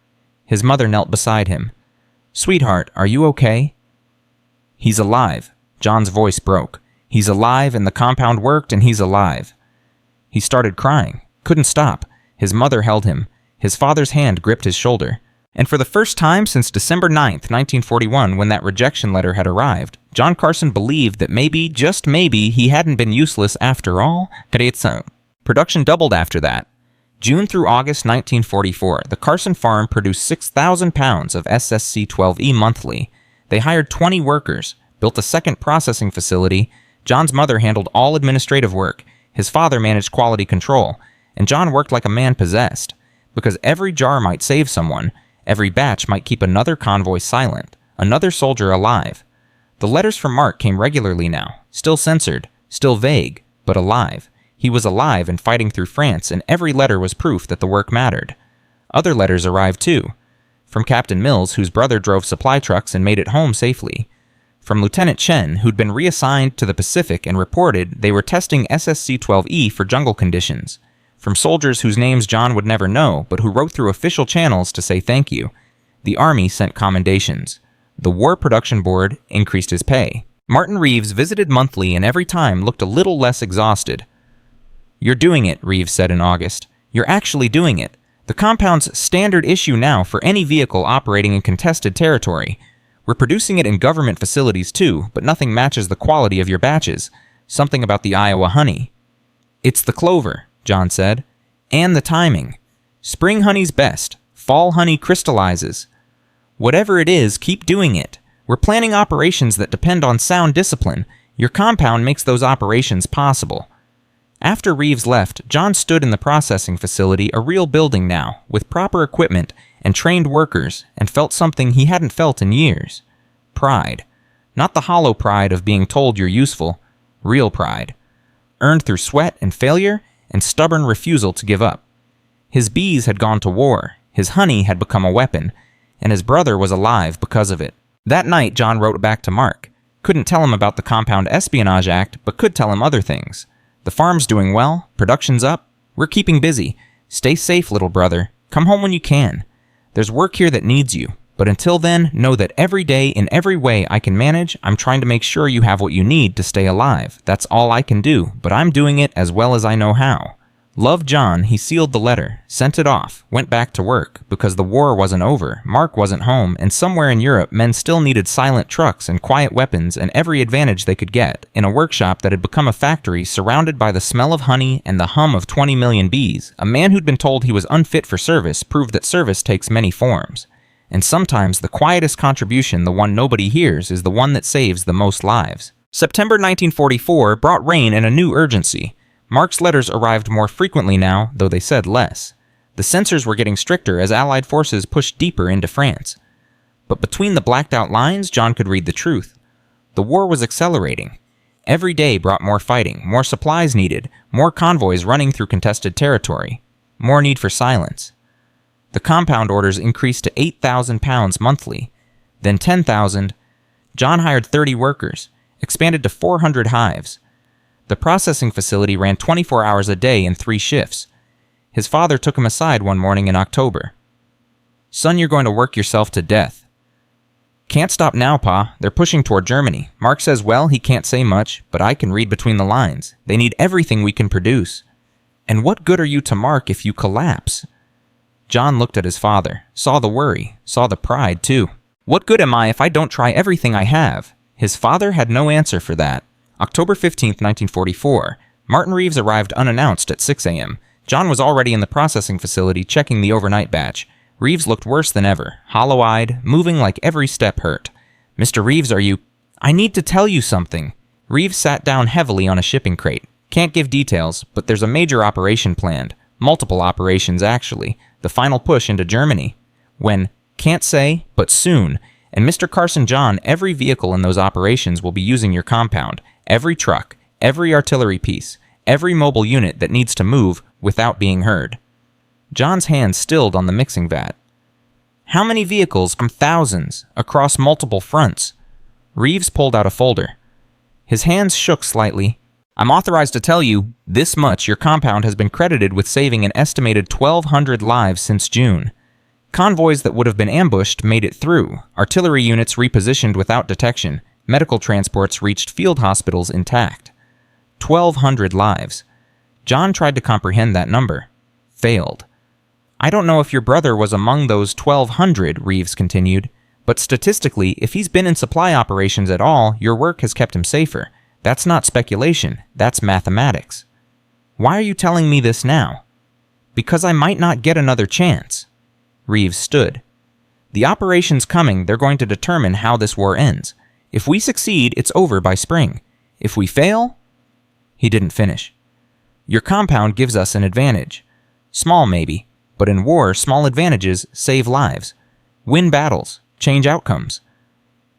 His mother knelt beside him. "Sweetheart, are you okay?" "He's alive." John's voice broke. "He's alive, and the compound worked, and he's alive." He started crying. Couldn't stop. His mother held him. His father's hand gripped his shoulder. And for the first time since December 9th, 1941, when that rejection letter had arrived, John Carson believed that maybe, just maybe, he hadn't been useless after all. Production doubled after that. June through August 1944, the Carson farm produced 6,000 pounds of SSC-12E monthly. They hired 20 workers, built a second processing facility. John's mother handled all administrative work. His father managed quality control. And John worked like a man possessed. Because every jar might save someone, every batch might keep another convoy silent, another soldier alive. The letters from Mark came regularly now, still censored, still vague, but alive. He was alive and fighting through France, and every letter was proof that the work mattered. Other letters arrived too. From Captain Mills, whose brother drove supply trucks and made it home safely. From Lieutenant Chen, who'd been reassigned to the Pacific and reported they were testing SSC-12E for jungle conditions. From soldiers whose names John would never know, but who wrote through official channels to say thank you. The Army sent commendations. The War Production Board increased his pay. Martin Reeves visited monthly and every time looked a little less exhausted. "You're doing it," Reeves said in August. "You're actually doing it. The compound's standard issue now for any vehicle operating in contested territory. We're producing it in government facilities too, but nothing matches the quality of your batches. Something about the Iowa honey." "It's the clover," John said, "and the timing. Spring honey's best. Fall honey crystallizes. Whatever it is, keep doing it. We're planning operations that depend on sound discipline. Your compound makes those operations possible." After Reeves left, John stood in the processing facility, a real building now, with proper equipment and trained workers, and felt something he hadn't felt in years. Pride. Not the hollow pride of being told you're useful. Real pride. Earned through sweat and failure, and stubborn refusal to give up. His bees had gone to war, his honey had become a weapon, and his brother was alive because of it. That night, John wrote back to Mark. Couldn't tell him about the Compound Espionage Act, but could tell him other things. "The farm's doing well, production's up, we're keeping busy. Stay safe, little brother. Come home when you can. There's work here that needs you, but until then, know that every day, in every way I can manage, I'm trying to make sure you have what you need to stay alive. That's all I can do, but I'm doing it as well as I know how. Love, John." He sealed the letter, sent it off, went back to work, because the war wasn't over, Mark wasn't home, and somewhere in Europe men still needed silent trucks and quiet weapons and every advantage they could get, in a workshop that had become a factory surrounded by the smell of honey and the hum of 20 million bees. A man who'd been told he was unfit for service proved that service takes many forms. And sometimes the quietest contribution, the one nobody hears, is the one that saves the most lives. September 1944 brought rain and a new urgency. Mark's letters arrived more frequently now, though they said less. The censors were getting stricter as Allied forces pushed deeper into France. But between the blacked-out lines, John could read the truth. The war was accelerating. Every day brought more fighting, more supplies needed, more convoys running through contested territory, more need for silence. The compound orders increased to £8,000 monthly, then 10,000. John hired 30 workers, expanded to 400 hives. The processing facility ran 24 hours a day in 3 shifts. His father took him aside one morning in October. "Son, you're going to work yourself to death." "Can't stop now, Pa. They're pushing toward Germany. Mark says, well, he can't say much, but I can read between the lines. They need everything we can produce. And what good are you to Mark if you collapse?" John looked at his father, saw the worry, saw the pride, too. "What good am I if I don't try everything I have?" His father had no answer for that. October 15, 1944. Martin Reeves arrived unannounced at 6 a.m. John was already in the processing facility checking the overnight batch. Reeves looked worse than ever, hollow-eyed, moving like every step hurt. "Mr. Reeves, are you—" "I need to tell you something." Reeves sat down heavily on a shipping crate. "Can't give details, but there's a major operation planned. Multiple operations, actually. The final push into Germany. When? Can't say, but soon. And Mr. Carson John, every vehicle in those operations will be using your compound. Every truck, every artillery piece, every mobile unit that needs to move without being heard." John's hand stilled on the mixing vat. "How many vehicles from thousands, across multiple fronts?" Reeves pulled out a folder. His hands shook slightly. "I'm authorized to tell you this much. Your compound has been credited with saving an estimated 1,200 lives since June. Convoys that would have been ambushed made it through. Artillery units repositioned without detection. Medical transports reached field hospitals intact. 1,200 lives." John tried to comprehend that number. Failed. "I don't know if your brother was among those 1,200, Reeves continued, but statistically, if he's been in supply operations at all, your work has kept him safer. That's not speculation, that's mathematics." "Why are you telling me this now?" "Because I might not get another chance." Reeves stood. "The operation's coming. They're going to determine how this war ends. If we succeed, it's over by spring. If we fail—" He didn't finish. "Your compound gives us an advantage. Small, maybe, but in war, small advantages save lives. Win battles, change outcomes."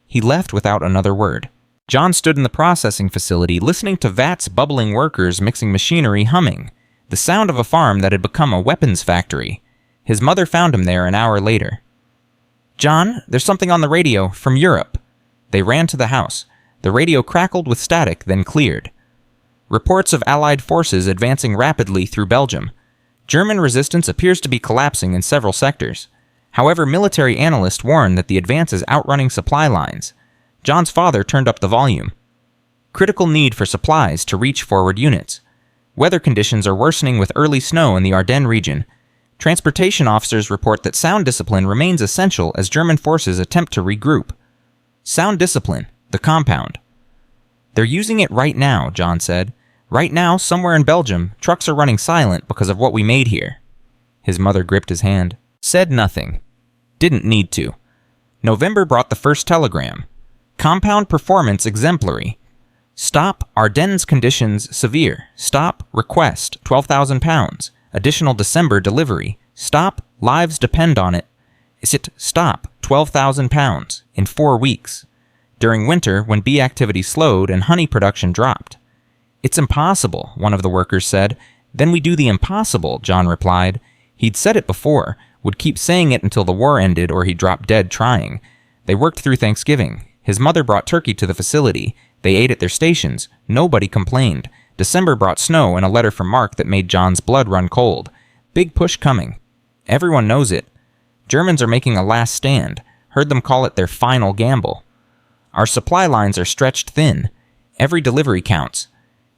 He left without another word. John stood in the processing facility, listening to vats bubbling, workers mixing machinery humming, the sound of a farm that had become a weapons factory. His mother found him there an hour later. "John, there's something on the radio, from Europe." They ran to the house. The radio crackled with static, then cleared. "Reports of Allied forces advancing rapidly through Belgium. German resistance appears to be collapsing in several sectors. However, military analysts warn that the advance is outrunning supply lines." John's father turned up the volume. "Critical need for supplies to reach forward units. Weather conditions are worsening with early snow in the Ardennes region. Transportation officers report that sound discipline remains essential as German forces attempt to regroup." Sound discipline, the compound. "They're using it right now," John said. "Right now, somewhere in Belgium, trucks are running silent because of what we made here." His mother gripped his hand. Said nothing. Didn't need to. November brought the first telegram. "Compound performance exemplary. Stop, Ardennes conditions severe. Stop, request, £12,000. Additional December delivery. Stop, lives depend on it. Stop, £12,000 in 4 weeks. During winter, when bee activity slowed and honey production dropped." "It's impossible," one of the workers said. "Then we do the impossible," John replied. He'd said it before, would keep saying it until the war ended or he dropped dead trying. They worked through Thanksgiving. His mother brought turkey to the facility. They ate at their stations. Nobody complained. December brought snow and a letter from Mark that made John's blood run cold. Big push coming. Everyone knows it. Germans are making a last stand. Heard them call it their final gamble. Our supply lines are stretched thin. Every delivery counts.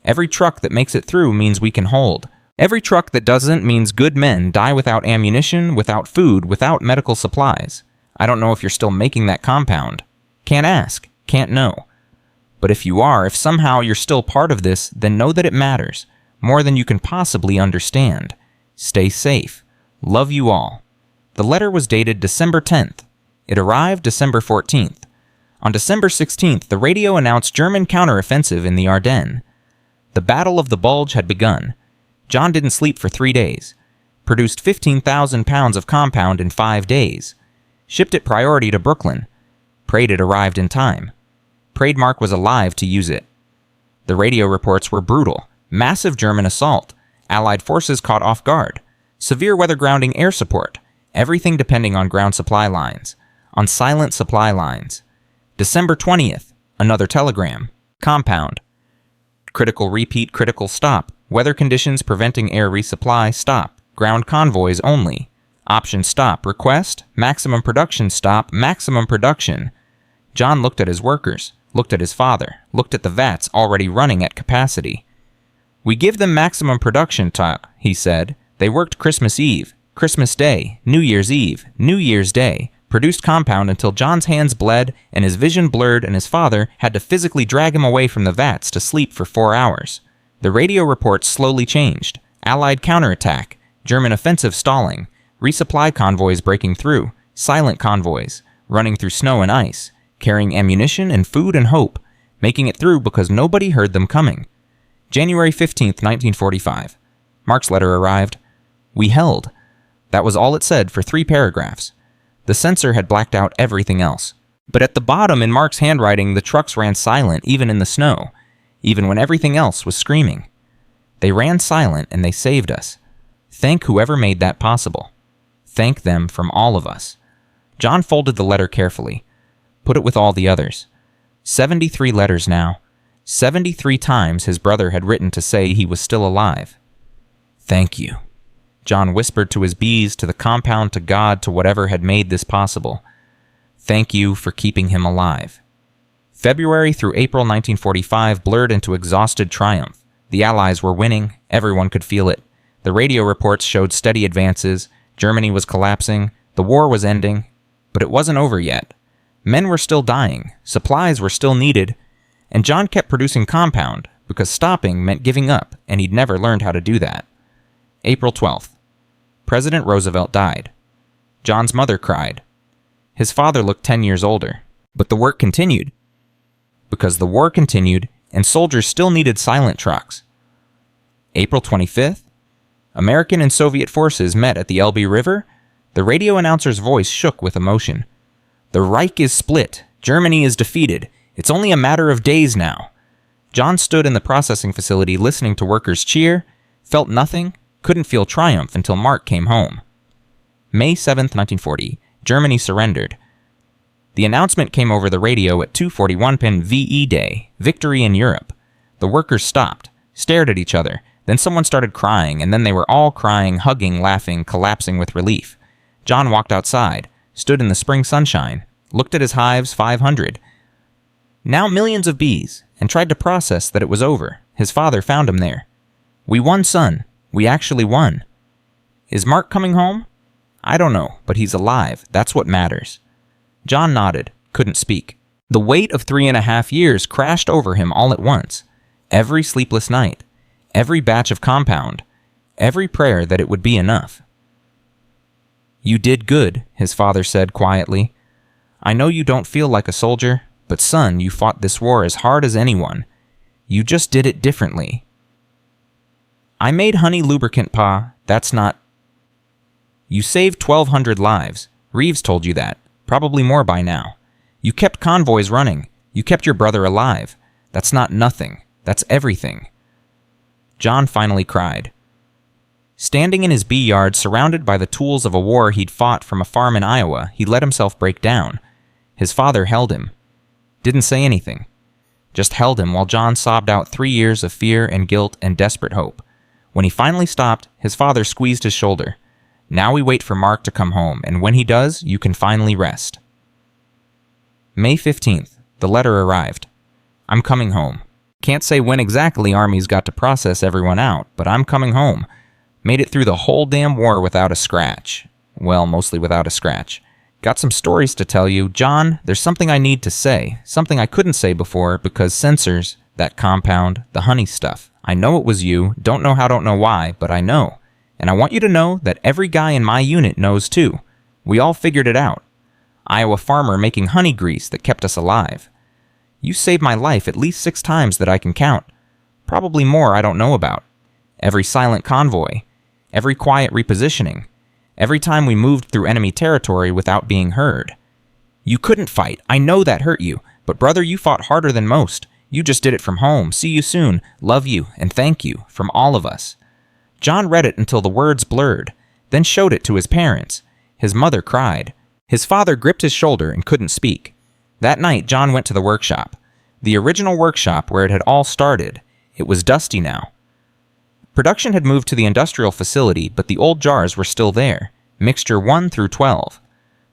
Every truck that makes it through means we can hold. Every truck that doesn't means good men die without ammunition, without food, without medical supplies. I don't know if you're still making that compound. Can't ask. Can't know. But if you are, if somehow you're still part of this, then know that it matters. More than you can possibly understand. Stay safe. Love you all." The letter was dated December 10th. It arrived December 14th. On December 16th, the radio announced German counteroffensive in the Ardennes. The Battle of the Bulge had begun. John didn't sleep for 3 days. Produced 15,000 pounds of compound in 5 days. Shipped it priority to Brooklyn. Prayed it arrived in time. Prayed Mark was alive to use it. The radio reports were brutal. Massive German assault. Allied forces caught off guard. Severe weather grounding air support. Everything depending on ground supply lines. On silent supply lines. December 20th, another telegram. Compound. Critical repeat, critical stop. Weather conditions preventing air resupply, stop. Ground convoys only. Option stop. Request. Maximum production stop. Maximum production. John looked at his workers. Looked at his father. Looked at the vats already running at capacity. We give them maximum production talk, he said. They worked Christmas Eve, Christmas Day, New Year's Eve, New Year's Day. Produced compound until John's hands bled and his vision blurred and his father had to physically drag him away from the vats to sleep for 4 hours. The radio reports slowly changed. Allied counterattack, German offensive stalling, resupply convoys breaking through, silent convoys, running through snow and ice, carrying ammunition and food and hope, making it through because nobody heard them coming. January 15th, 1945. Mark's letter arrived. We held. That was all it said for 3 paragraphs. The censor had blacked out everything else. But at the bottom in Mark's handwriting, the trucks ran silent even in the snow, even when everything else was screaming. They ran silent and they saved us. Thank whoever made that possible. Thank them from all of us. John folded the letter carefully. Put it with all the others. 73 letters now. 73 times his brother had written to say he was still alive. Thank you. John whispered to his bees, to the compound, to God, to whatever had made this possible. Thank you for keeping him alive. February through April 1945 blurred into exhausted triumph. The Allies were winning. Everyone could feel it. The radio reports showed steady advances. Germany was collapsing. The war was ending. But it wasn't over yet. Men were still dying. Supplies were still needed. And John kept producing compound, because stopping meant giving up, and he'd never learned how to do that. April 12th. President Roosevelt died. John's mother cried. His father looked 10 years older. But the work continued. Because the war continued, and soldiers still needed silent trucks. April 25th. American and Soviet forces met at the Elbe River. The radio announcer's voice shook with emotion. The Reich is split. Germany is defeated. It's only a matter of days now. John stood in the processing facility listening to workers cheer, felt nothing, couldn't feel triumph until Mark came home. May 7th, 1940. Germany surrendered. The announcement came over the radio at 2:41 p.m. VE Day, Victory in Europe. The workers stopped, stared at each other, then someone started crying, and then they were all crying, hugging, laughing, collapsing with relief. John walked outside, stood in the spring sunshine, looked at his hives, 500. Now millions of bees, and tried to process that it was over. His father found him there. We won, son. We actually won. Is Mark coming home? I don't know, but he's alive. That's what matters. John nodded, couldn't speak. The weight of 3.5 years crashed over him all at once. Every sleepless night, every batch of compound, every prayer that it would be enough. You did good, his father said quietly. I know you don't feel like a soldier, but son, you fought this war as hard as anyone. You just did it differently. I made honey lubricant, Pa. That's not... You saved 1,200 lives. Reeves told you that. Probably more by now. You kept convoys running. You kept your brother alive. That's not nothing. That's everything. John finally cried. Standing in his bee yard, surrounded by the tools of a war he'd fought from a farm in Iowa, he let himself break down. His father held him. Didn't say anything. Just held him while John sobbed out 3 years of fear and guilt and desperate hope. When he finally stopped, his father squeezed his shoulder. Now we wait for Mark to come home, and when he does, you can finally rest. May 15th. The letter arrived. I'm coming home. Can't say when exactly armies got to process everyone out, but I'm coming home. Made it through the whole damn war without a scratch. Well, mostly without a scratch. Got some stories to tell you. John, there's something I need to say. Something I couldn't say before because censors, that compound, the honey stuff. I know it was you. Don't know how, don't know why, but I know. And I want you to know that every guy in my unit knows too. We all figured it out. Iowa farmer making honey grease that kept us alive. You saved my life at least 6 times that I can count. Probably more I don't know about. Every silent convoy. Every quiet repositioning. Every time we moved through enemy territory without being heard. You couldn't fight. I know that hurt you. But brother, you fought harder than most. You just did it from home. See you soon. Love you and thank you from all of us. John read it until the words blurred, then showed it to his parents. His mother cried. His father gripped his shoulder and couldn't speak. That night, John went to the workshop. The original workshop where it had all started. It was dusty now. Production had moved to the industrial facility, but the old jars were still there, mixture 1 through 12.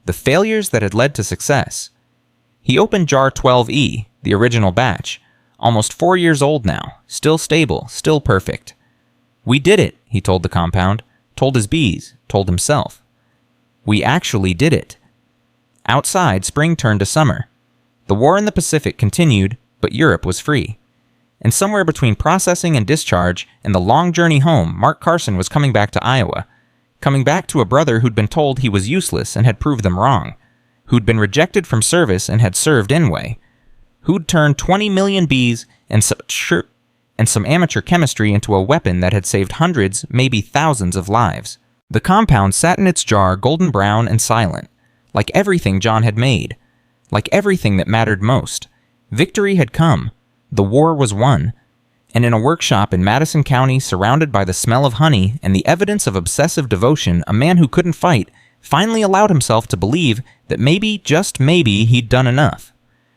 The failures that had led to success. He opened jar 12E, the original batch, almost 4 years old now, still stable, still perfect. We did it, he told the compound, told his bees, told himself. We actually did it. Outside, spring turned to summer. The war in the Pacific continued, but Europe was free. And somewhere between processing and discharge and the long journey home, Mark Carson was coming back to Iowa. Coming back to a brother who'd been told he was useless and had proved them wrong. Who'd been rejected from service and had served anyway. Who'd turned 20 million bees and some amateur chemistry into a weapon that had saved hundreds, maybe thousands of lives. The compound sat in its jar golden brown and silent, like everything John had made, like everything that mattered most. Victory had come. The war was won. And in a workshop in Madison County, surrounded by the smell of honey and the evidence of obsessive devotion, a man who couldn't fight finally allowed himself to believe that maybe, just maybe, he'd done enough.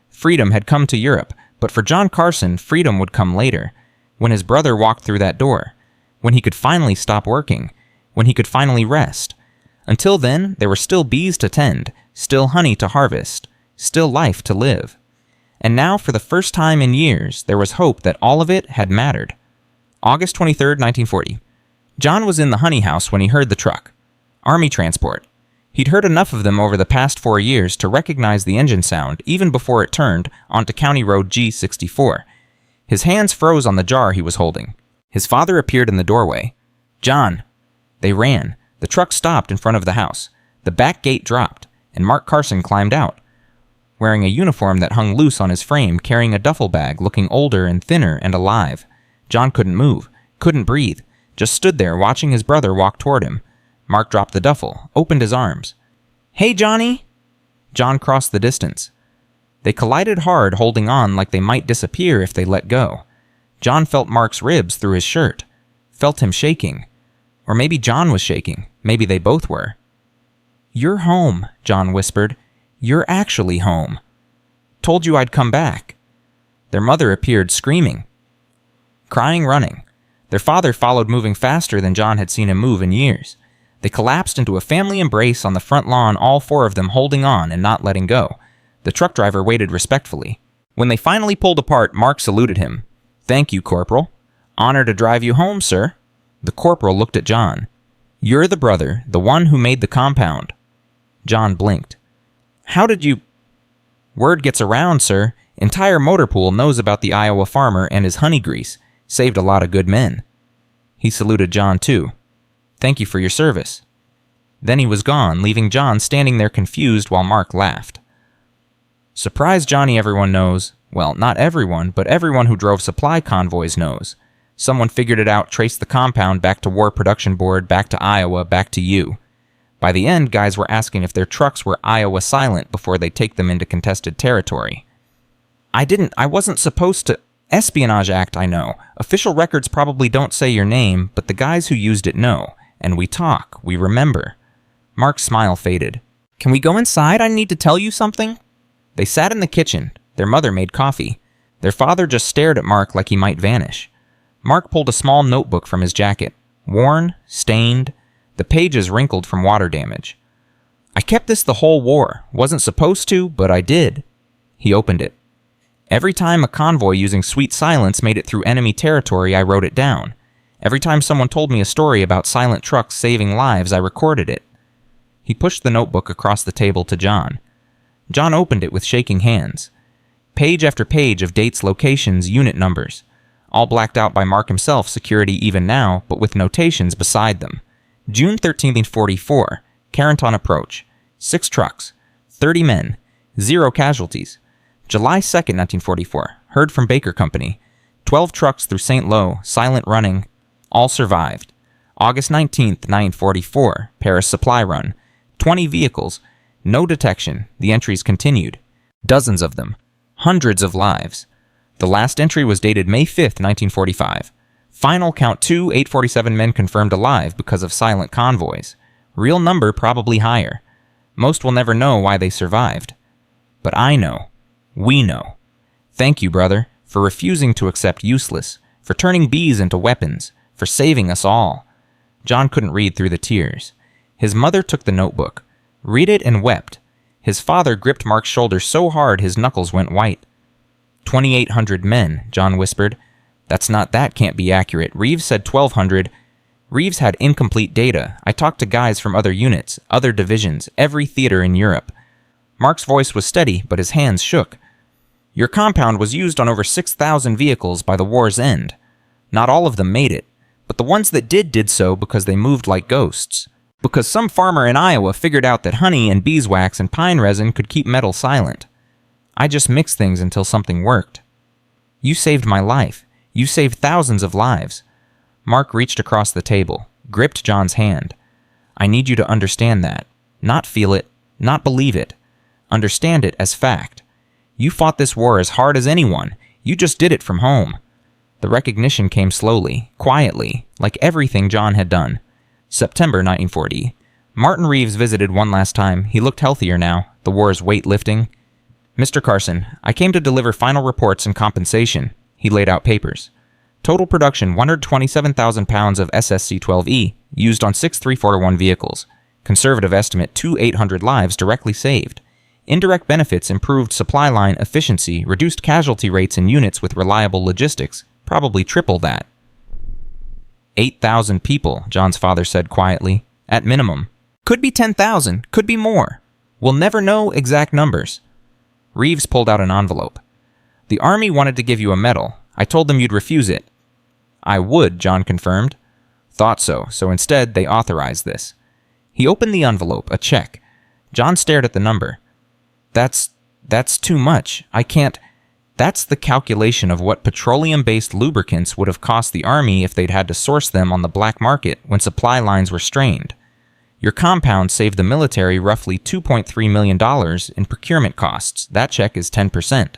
Freedom had come to Europe, but for John Carson, freedom would come later, when his brother walked through that door, when he could finally stop working, when he could finally rest. Until then, there were still bees to tend, still honey to harvest, still life to live. And now, for the first time in years, there was hope that all of it had mattered. August 23, 1940. John was in the honey house when he heard the truck. Army transport. He'd heard enough of them over the past 4 years to recognize the engine sound even before it turned onto County Road G64. His hands froze on the jar he was holding. His father appeared in the doorway. John. They ran. The truck stopped in front of the house. The back gate dropped, and Mark Carson climbed out. Wearing a uniform that hung loose on his frame, carrying a duffel bag, looking older and thinner and alive. John couldn't move, couldn't breathe, just stood there watching his brother walk toward him. Mark dropped the duffel, opened his arms. Hey, Johnny! John crossed the distance. They collided hard, holding on like they might disappear if they let go. John felt Mark's ribs through his shirt, felt him shaking. Or maybe John was shaking, maybe they both were. You're home, John whispered. You're actually home. Told you I'd come back. Their mother appeared screaming. Crying, running. Their father followed, moving faster than John had seen him move in years. They collapsed into a family embrace on the front lawn, all 4 of them holding on and not letting go. The truck driver waited respectfully. When they finally pulled apart, Mark saluted him. Thank you, Corporal. Honor to drive you home, sir. The corporal looked at John. You're the brother, the one who made the compound. John blinked. How did you... Word gets around, sir. Entire motor pool knows about the Iowa farmer and his honey grease. Saved a lot of good men. He saluted John, too. Thank you for your service. Then he was gone, leaving John standing there confused while Mark laughed. Surprise Johnny, everyone knows. Well, not everyone, but everyone who drove supply convoys knows. Someone figured it out, traced the compound back to War Production Board, back to Iowa, back to you. By the end, guys were asking if their trucks were Iowa silent before they take them into contested territory. I wasn't supposed to... Espionage Act, I know. Official records probably don't say your name, but the guys who used it know. And we talk, we remember. Mark's smile faded. Can we go inside? I need to tell you something. They sat in the kitchen. Their mother made coffee. Their father just stared at Mark like he might vanish. Mark pulled a small notebook from his jacket. Worn, stained, the pages wrinkled from water damage. I kept this the whole war. Wasn't supposed to, but I did. He opened it. Every time a convoy using sweet silence made it through enemy territory, I wrote it down. Every time someone told me a story about silent trucks saving lives, I recorded it. He pushed the notebook across the table to John. John opened it with shaking hands. Page after page of dates, locations, unit numbers. All blacked out by Mark himself, security even now, but with notations beside them. June 13th, 1944, Carenton approach. 6 trucks. 30 men, 0 casualties. July 2nd, 1944, heard from Baker Company. 12 trucks through St. Lo, silent running, all survived. August 19th, 944, Paris supply run. 20 vehicles, no detection, the entries continued. Dozens of them, hundreds of lives. The last entry was dated May 5th, 1945. Final count 2 847 men confirmed alive because of silent convoys. Real number probably higher. Most will never know why they survived. But I know. We know. Thank you, brother, for refusing to accept useless, for turning bees into weapons, for saving us all. John couldn't read through the tears. His mother took the notebook. Read it and wept. His father gripped Mark's shoulder so hard his knuckles went white. 2,800 men, John whispered. That can't be accurate. Reeves said 1,200. Reeves had incomplete data. I talked to guys from other units, other divisions, every theater in Europe. Mark's voice was steady, but his hands shook. Your compound was used on over 6,000 vehicles by the war's end. Not all of them made it, but the ones that did so because they moved like ghosts. Because some farmer in Iowa figured out that honey and beeswax and pine resin could keep metal silent. I just mixed things until something worked. You saved my life. You saved thousands of lives. Mark reached across the table, gripped John's hand. I need you to understand that. Not feel it, not believe it. Understand it as fact. You fought this war as hard as anyone. You just did it from home. The recognition came slowly, quietly, like everything John had done. September 1940. Martin Reeves visited one last time. He looked healthier now, the war's weight lifting. Mr. Carson, I came to deliver final reports and compensation. He laid out papers. Total production 127,000 pounds of SSC-12E, used on 6 341 vehicles. Conservative estimate 2,800 lives directly saved. Indirect benefits improved supply line efficiency, reduced casualty rates in units with reliable logistics, probably triple that. 8,000 people, John's father said quietly, at minimum. Could be 10,000, could be more. We'll never know exact numbers. Reeves pulled out an envelope. The Army wanted to give you a medal. I told them you'd refuse it. I would, John confirmed. Thought so, so instead they authorized this. He opened the envelope, a check. John stared at the number. That's too much. I can't... That's the calculation of what petroleum-based lubricants would have cost the Army if they'd had to source them on the black market when supply lines were strained. Your compound saved the military roughly $2.3 million in procurement costs. That check is 10%.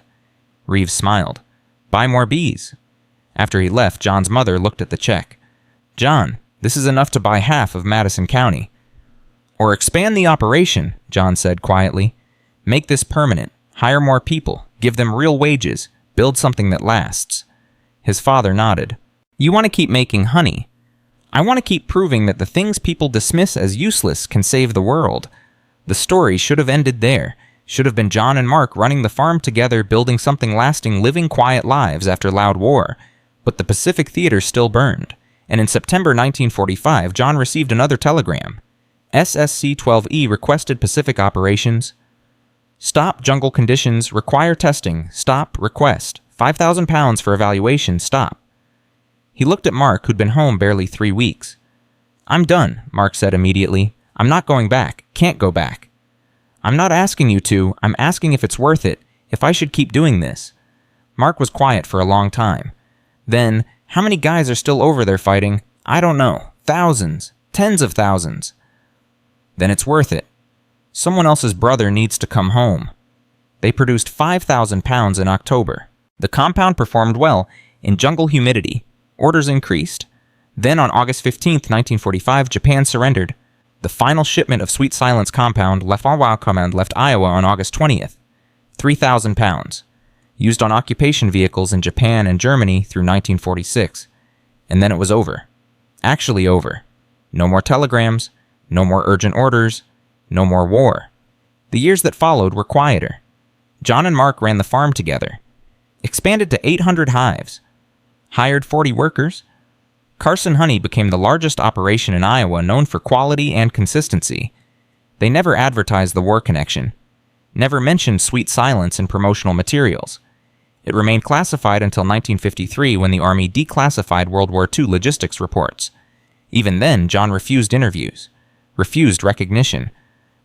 Reeves smiled. Buy more bees. After he left, John's mother looked at the check. John, this is enough to buy half of Madison County. Or expand the operation, John said quietly. Make this permanent. Hire more people. Give them real wages. Build something that lasts. His father nodded. You want to keep making honey. I want to keep proving that the things people dismiss as useless can save the world. The story should have ended there. Should have been John and Mark running the farm together, building something lasting, living quiet lives after loud war. But the Pacific Theater still burned. And in September 1945, John received another telegram. SSC-12E requested Pacific operations. Stop jungle conditions, require testing, stop, request. 5,000 pounds for evaluation, stop. He looked at Mark, who'd been home barely 3 weeks. I'm done, Mark said immediately. I'm not going back, can't go back. I'm not asking you to, I'm asking if it's worth it, if I should keep doing this. Mark was quiet for a long time. Then, how many guys are still over there fighting? I don't know. Thousands. Tens of thousands. Then it's worth it. Someone else's brother needs to come home. They produced 5,000 pounds in October. The compound performed well in jungle humidity. Orders increased. Then on August 15, 1945, Japan surrendered. The final shipment of Sweet Silence compound left Iowa on August 20th. 3,000 pounds. Used on occupation vehicles in Japan and Germany through 1946. And then it was over. Actually over. No more telegrams. No more urgent orders. No more war. The years that followed were quieter. John and Mark ran the farm together. Expanded to 800 hives. Hired 40 workers. Carson Honey became the largest operation in Iowa known for quality and consistency. They never advertised the war connection. Never mentioned Sweet Silence in promotional materials. It remained classified until 1953 when the Army declassified World War II logistics reports. Even then, John refused interviews. Refused recognition.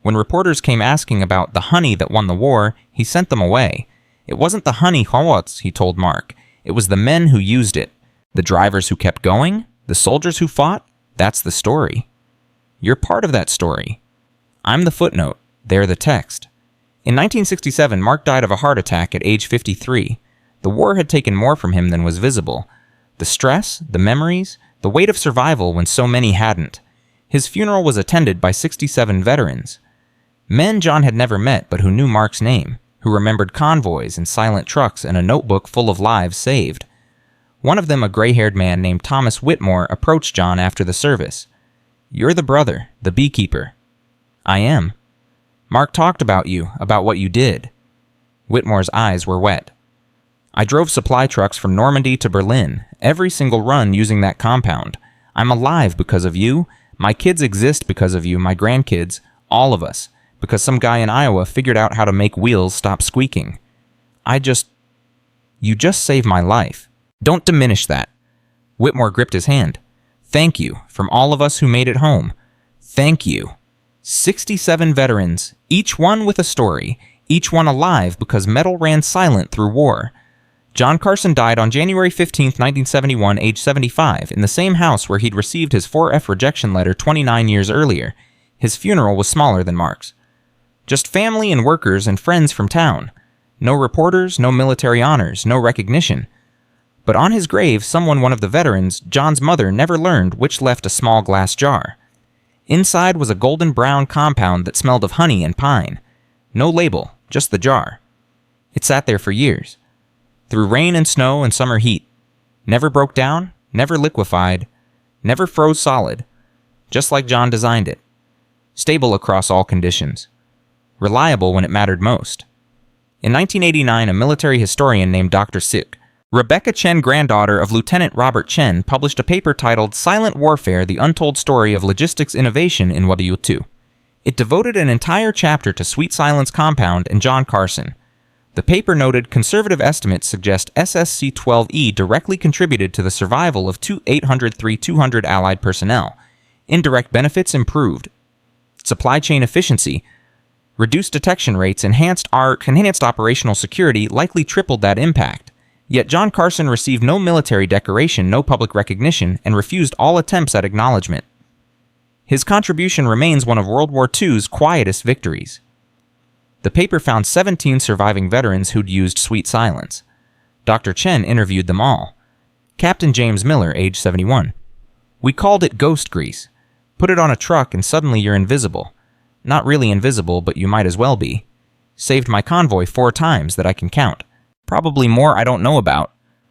When reporters came asking about the honey that won the war, he sent them away. It wasn't the honey Hawots, he told Mark. It was the men who used it. The drivers who kept going, the soldiers who fought. That's the story. You're part of that story. I'm the footnote. They're the text. In 1967, Mark died of a heart attack at age 53. The war had taken more from him than was visible. The stress, the memories, the weight of survival when so many hadn't. His funeral was attended by 67 veterans. Men John had never met but who knew Mark's name, who remembered convoys and silent trucks and a notebook full of lives saved. One of them, a gray-haired man named Thomas Whitmore, approached John after the service. "You're the brother, the beekeeper." "I am." "Mark talked about you, about what you did." Whitmore's eyes were wet. "I drove supply trucks from Normandy to Berlin, every single run using that compound. I'm alive because of you. My kids exist because of you, my grandkids, all of us, because some guy in Iowa figured out how to make wheels stop squeaking. You just saved my life. Don't diminish that." Whitmore gripped his hand. "Thank you, from all of us who made it home. Thank you." 67 veterans, each one with a story, each one alive because metal ran silent through war. John Carson died on January 15, 1971, age 75, in the same house where he'd received his 4F rejection letter 29 years earlier. His funeral was smaller than Mark's. Just family and workers and friends from town. No reporters, no military honors, no recognition. But on his grave, one of the veterans, John's mother, never learned which left a small glass jar. Inside was a golden brown compound that smelled of honey and pine. No label, just the jar. It sat there for years. Through rain and snow and summer heat. Never broke down, never liquefied, never froze solid. Just like John designed it. Stable across all conditions. Reliable when it mattered most. In 1989, a military historian named Dr. Sik, Rebecca Chen, granddaughter of Lieutenant Robert Chen, published a paper titled Silent Warfare, the Untold Story of Logistics Innovation in World War II. It devoted an entire chapter to Sweet Silence Compound and John Carson. The paper noted conservative estimates suggest SSC-12E directly contributed to the survival of 803-200 Allied personnel. Indirect benefits improved. Supply chain efficiency, reduced detection rates, enhanced operational security likely tripled that impact. Yet John Carson received no military decoration, no public recognition, and refused all attempts at acknowledgement. His contribution remains one of World War II's quietest victories. The paper found 17 surviving veterans who'd used Sweet Silence. Dr. Chen interviewed them all. Captain James Miller, age 71. "We called it ghost grease. Put it on a truck and suddenly you're invisible. Not really invisible, but you might as well be. Saved my convoy 4 times that I can count. Probably more I don't know about."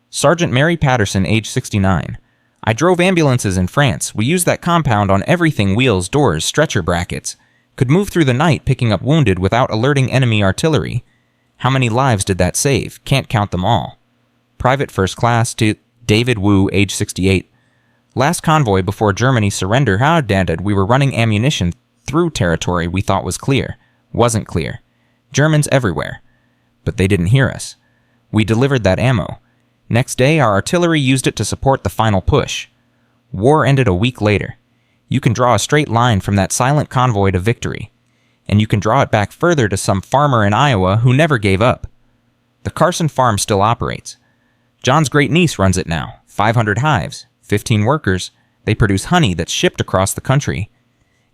Sergeant Mary Patterson, age 69. "I drove ambulances in France. We used that compound on everything: wheels, doors, stretcher brackets. Could move through the night picking up wounded without alerting enemy artillery. How many lives did that save? Can't count them all." Private First Class to David Wu, age 68. "Last convoy before Germany surrender, how did we were running ammunition through territory we thought was clear. Wasn't clear. Germans everywhere. But they didn't hear us. We delivered that ammo. Next day, our artillery used it to support the final push. War ended a week later. You can draw a straight line from that silent convoy to victory. And you can draw it back further to some farmer in Iowa who never gave up. The Carson farm still operates. John's great-niece runs it now. 500 hives, 15 workers. They produce honey that's shipped across the country.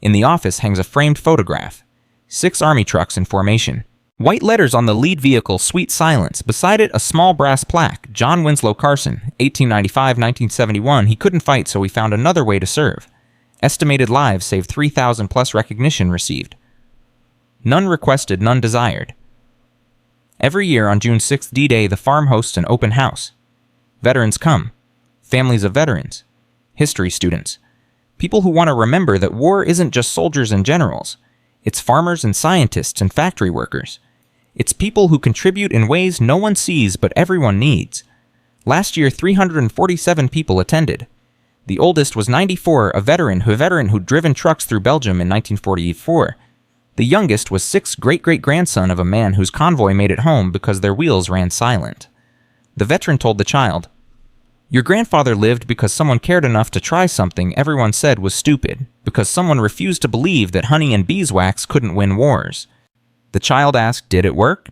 In the office hangs a framed photograph. 6 army trucks in formation. White letters on the lead vehicle, Sweet Silence. Beside it, a small brass plaque, John Winslow Carson, 1895-1971. He couldn't fight, so he found another way to serve. Estimated lives saved 3,000 plus recognition received. None requested, none desired. Every year on June 6th, D-Day, the farm hosts an open house. Veterans come. Families of veterans. History students. People who want to remember that war isn't just soldiers and generals. It's farmers and scientists and factory workers. It's people who contribute in ways no one sees but everyone needs. Last year, 347 people attended. The oldest was 94, a veteran who'd driven trucks through Belgium in 1944. The youngest was 6th great-great-grandson of a man whose convoy made it home because their wheels ran silent. The veteran told the child, Your grandfather lived because someone cared enough to try something everyone said was stupid, because someone refused to believe that honey and beeswax couldn't win wars. The child asked, "Did it work?"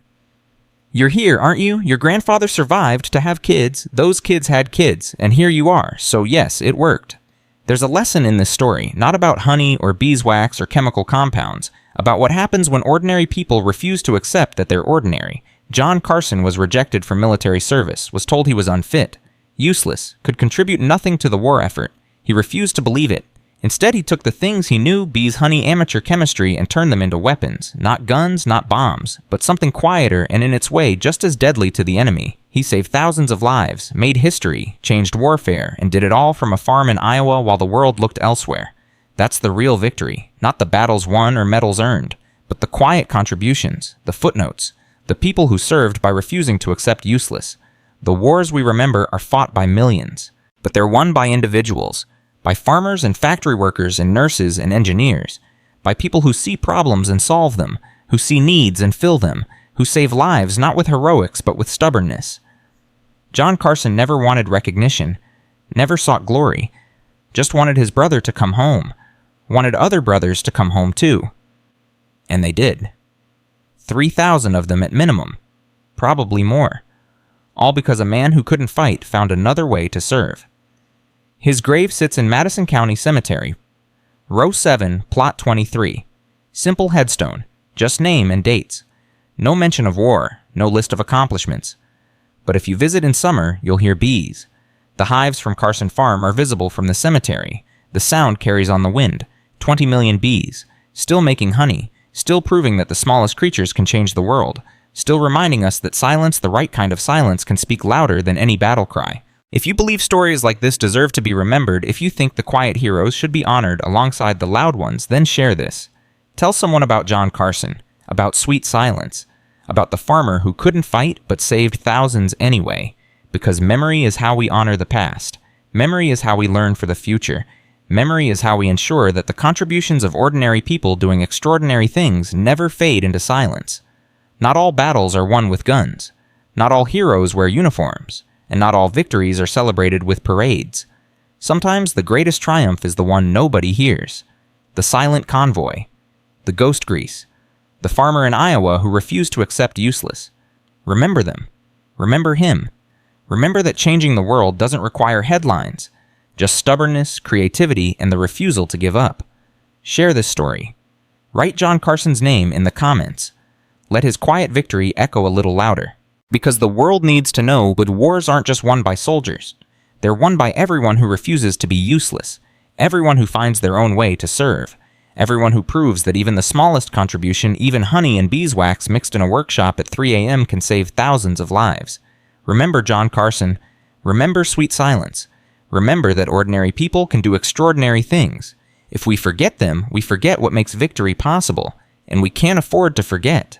"You're here, aren't you? Your grandfather survived to have kids, those kids had kids, and here you are, so yes, it worked." There's a lesson in this story, not about honey or beeswax or chemical compounds, about what happens when ordinary people refuse to accept that they're ordinary. John Carson was rejected from military service, was told he was unfit, useless, could contribute nothing to the war effort. He refused to believe it. Instead, he took the things he knew, bees, honey, amateur chemistry, and turned them into weapons. Not guns, not bombs, but something quieter and in its way just as deadly to the enemy. He saved thousands of lives, made history, changed warfare, and did it all from a farm in Iowa while the world looked elsewhere. That's the real victory, not the battles won or medals earned, but the quiet contributions, the footnotes, the people who served by refusing to accept useless. The wars we remember are fought by millions, but they're won by individuals, by farmers and factory workers and nurses and engineers, by people who see problems and solve them, who see needs and fill them, who save lives not with heroics but with stubbornness. John Carson never wanted recognition, never sought glory, just wanted his brother to come home, wanted other brothers to come home too. And they did. 3,000 of them at minimum, probably more. All because a man who couldn't fight found another way to serve. His grave sits in Madison County Cemetery. Row 7, Plot 23. Simple headstone, just name and dates. No mention of war, no list of accomplishments. But if you visit in summer, you'll hear bees. The hives from Carson Farm are visible from the cemetery. The sound carries on the wind. 20 million bees, still making honey, still proving that the smallest creatures can change the world, still reminding us that silence, the right kind of silence, can speak louder than any battle cry. If you believe stories like this deserve to be remembered, if you think the quiet heroes should be honored alongside the loud ones, then share this. Tell someone about John Carson, about sweet silence, about the farmer who couldn't fight but saved thousands anyway, because memory is how we honor the past. Memory is how we learn for the future. Memory is how we ensure that the contributions of ordinary people doing extraordinary things never fade into silence. Not all battles are won with guns. Not all heroes wear uniforms. And not all victories are celebrated with parades. Sometimes the greatest triumph is the one nobody hears. The silent convoy. The ghost grease. The farmer in Iowa who refused to accept useless. Remember them. Remember him. Remember that changing the world doesn't require headlines. Just stubbornness, creativity, and the refusal to give up. Share this story. Write John Carson's name in the comments. Let his quiet victory echo a little louder. Because the world needs to know that wars aren't just won by soldiers. They're won by everyone who refuses to be useless, everyone who finds their own way to serve, everyone who proves that even the smallest contribution, even honey and beeswax mixed in a workshop at 3 a.m. can save thousands of lives. Remember John Carson. Remember sweet silence. Remember that ordinary people can do extraordinary things. If we forget them, we forget what makes victory possible, and we can't afford to forget.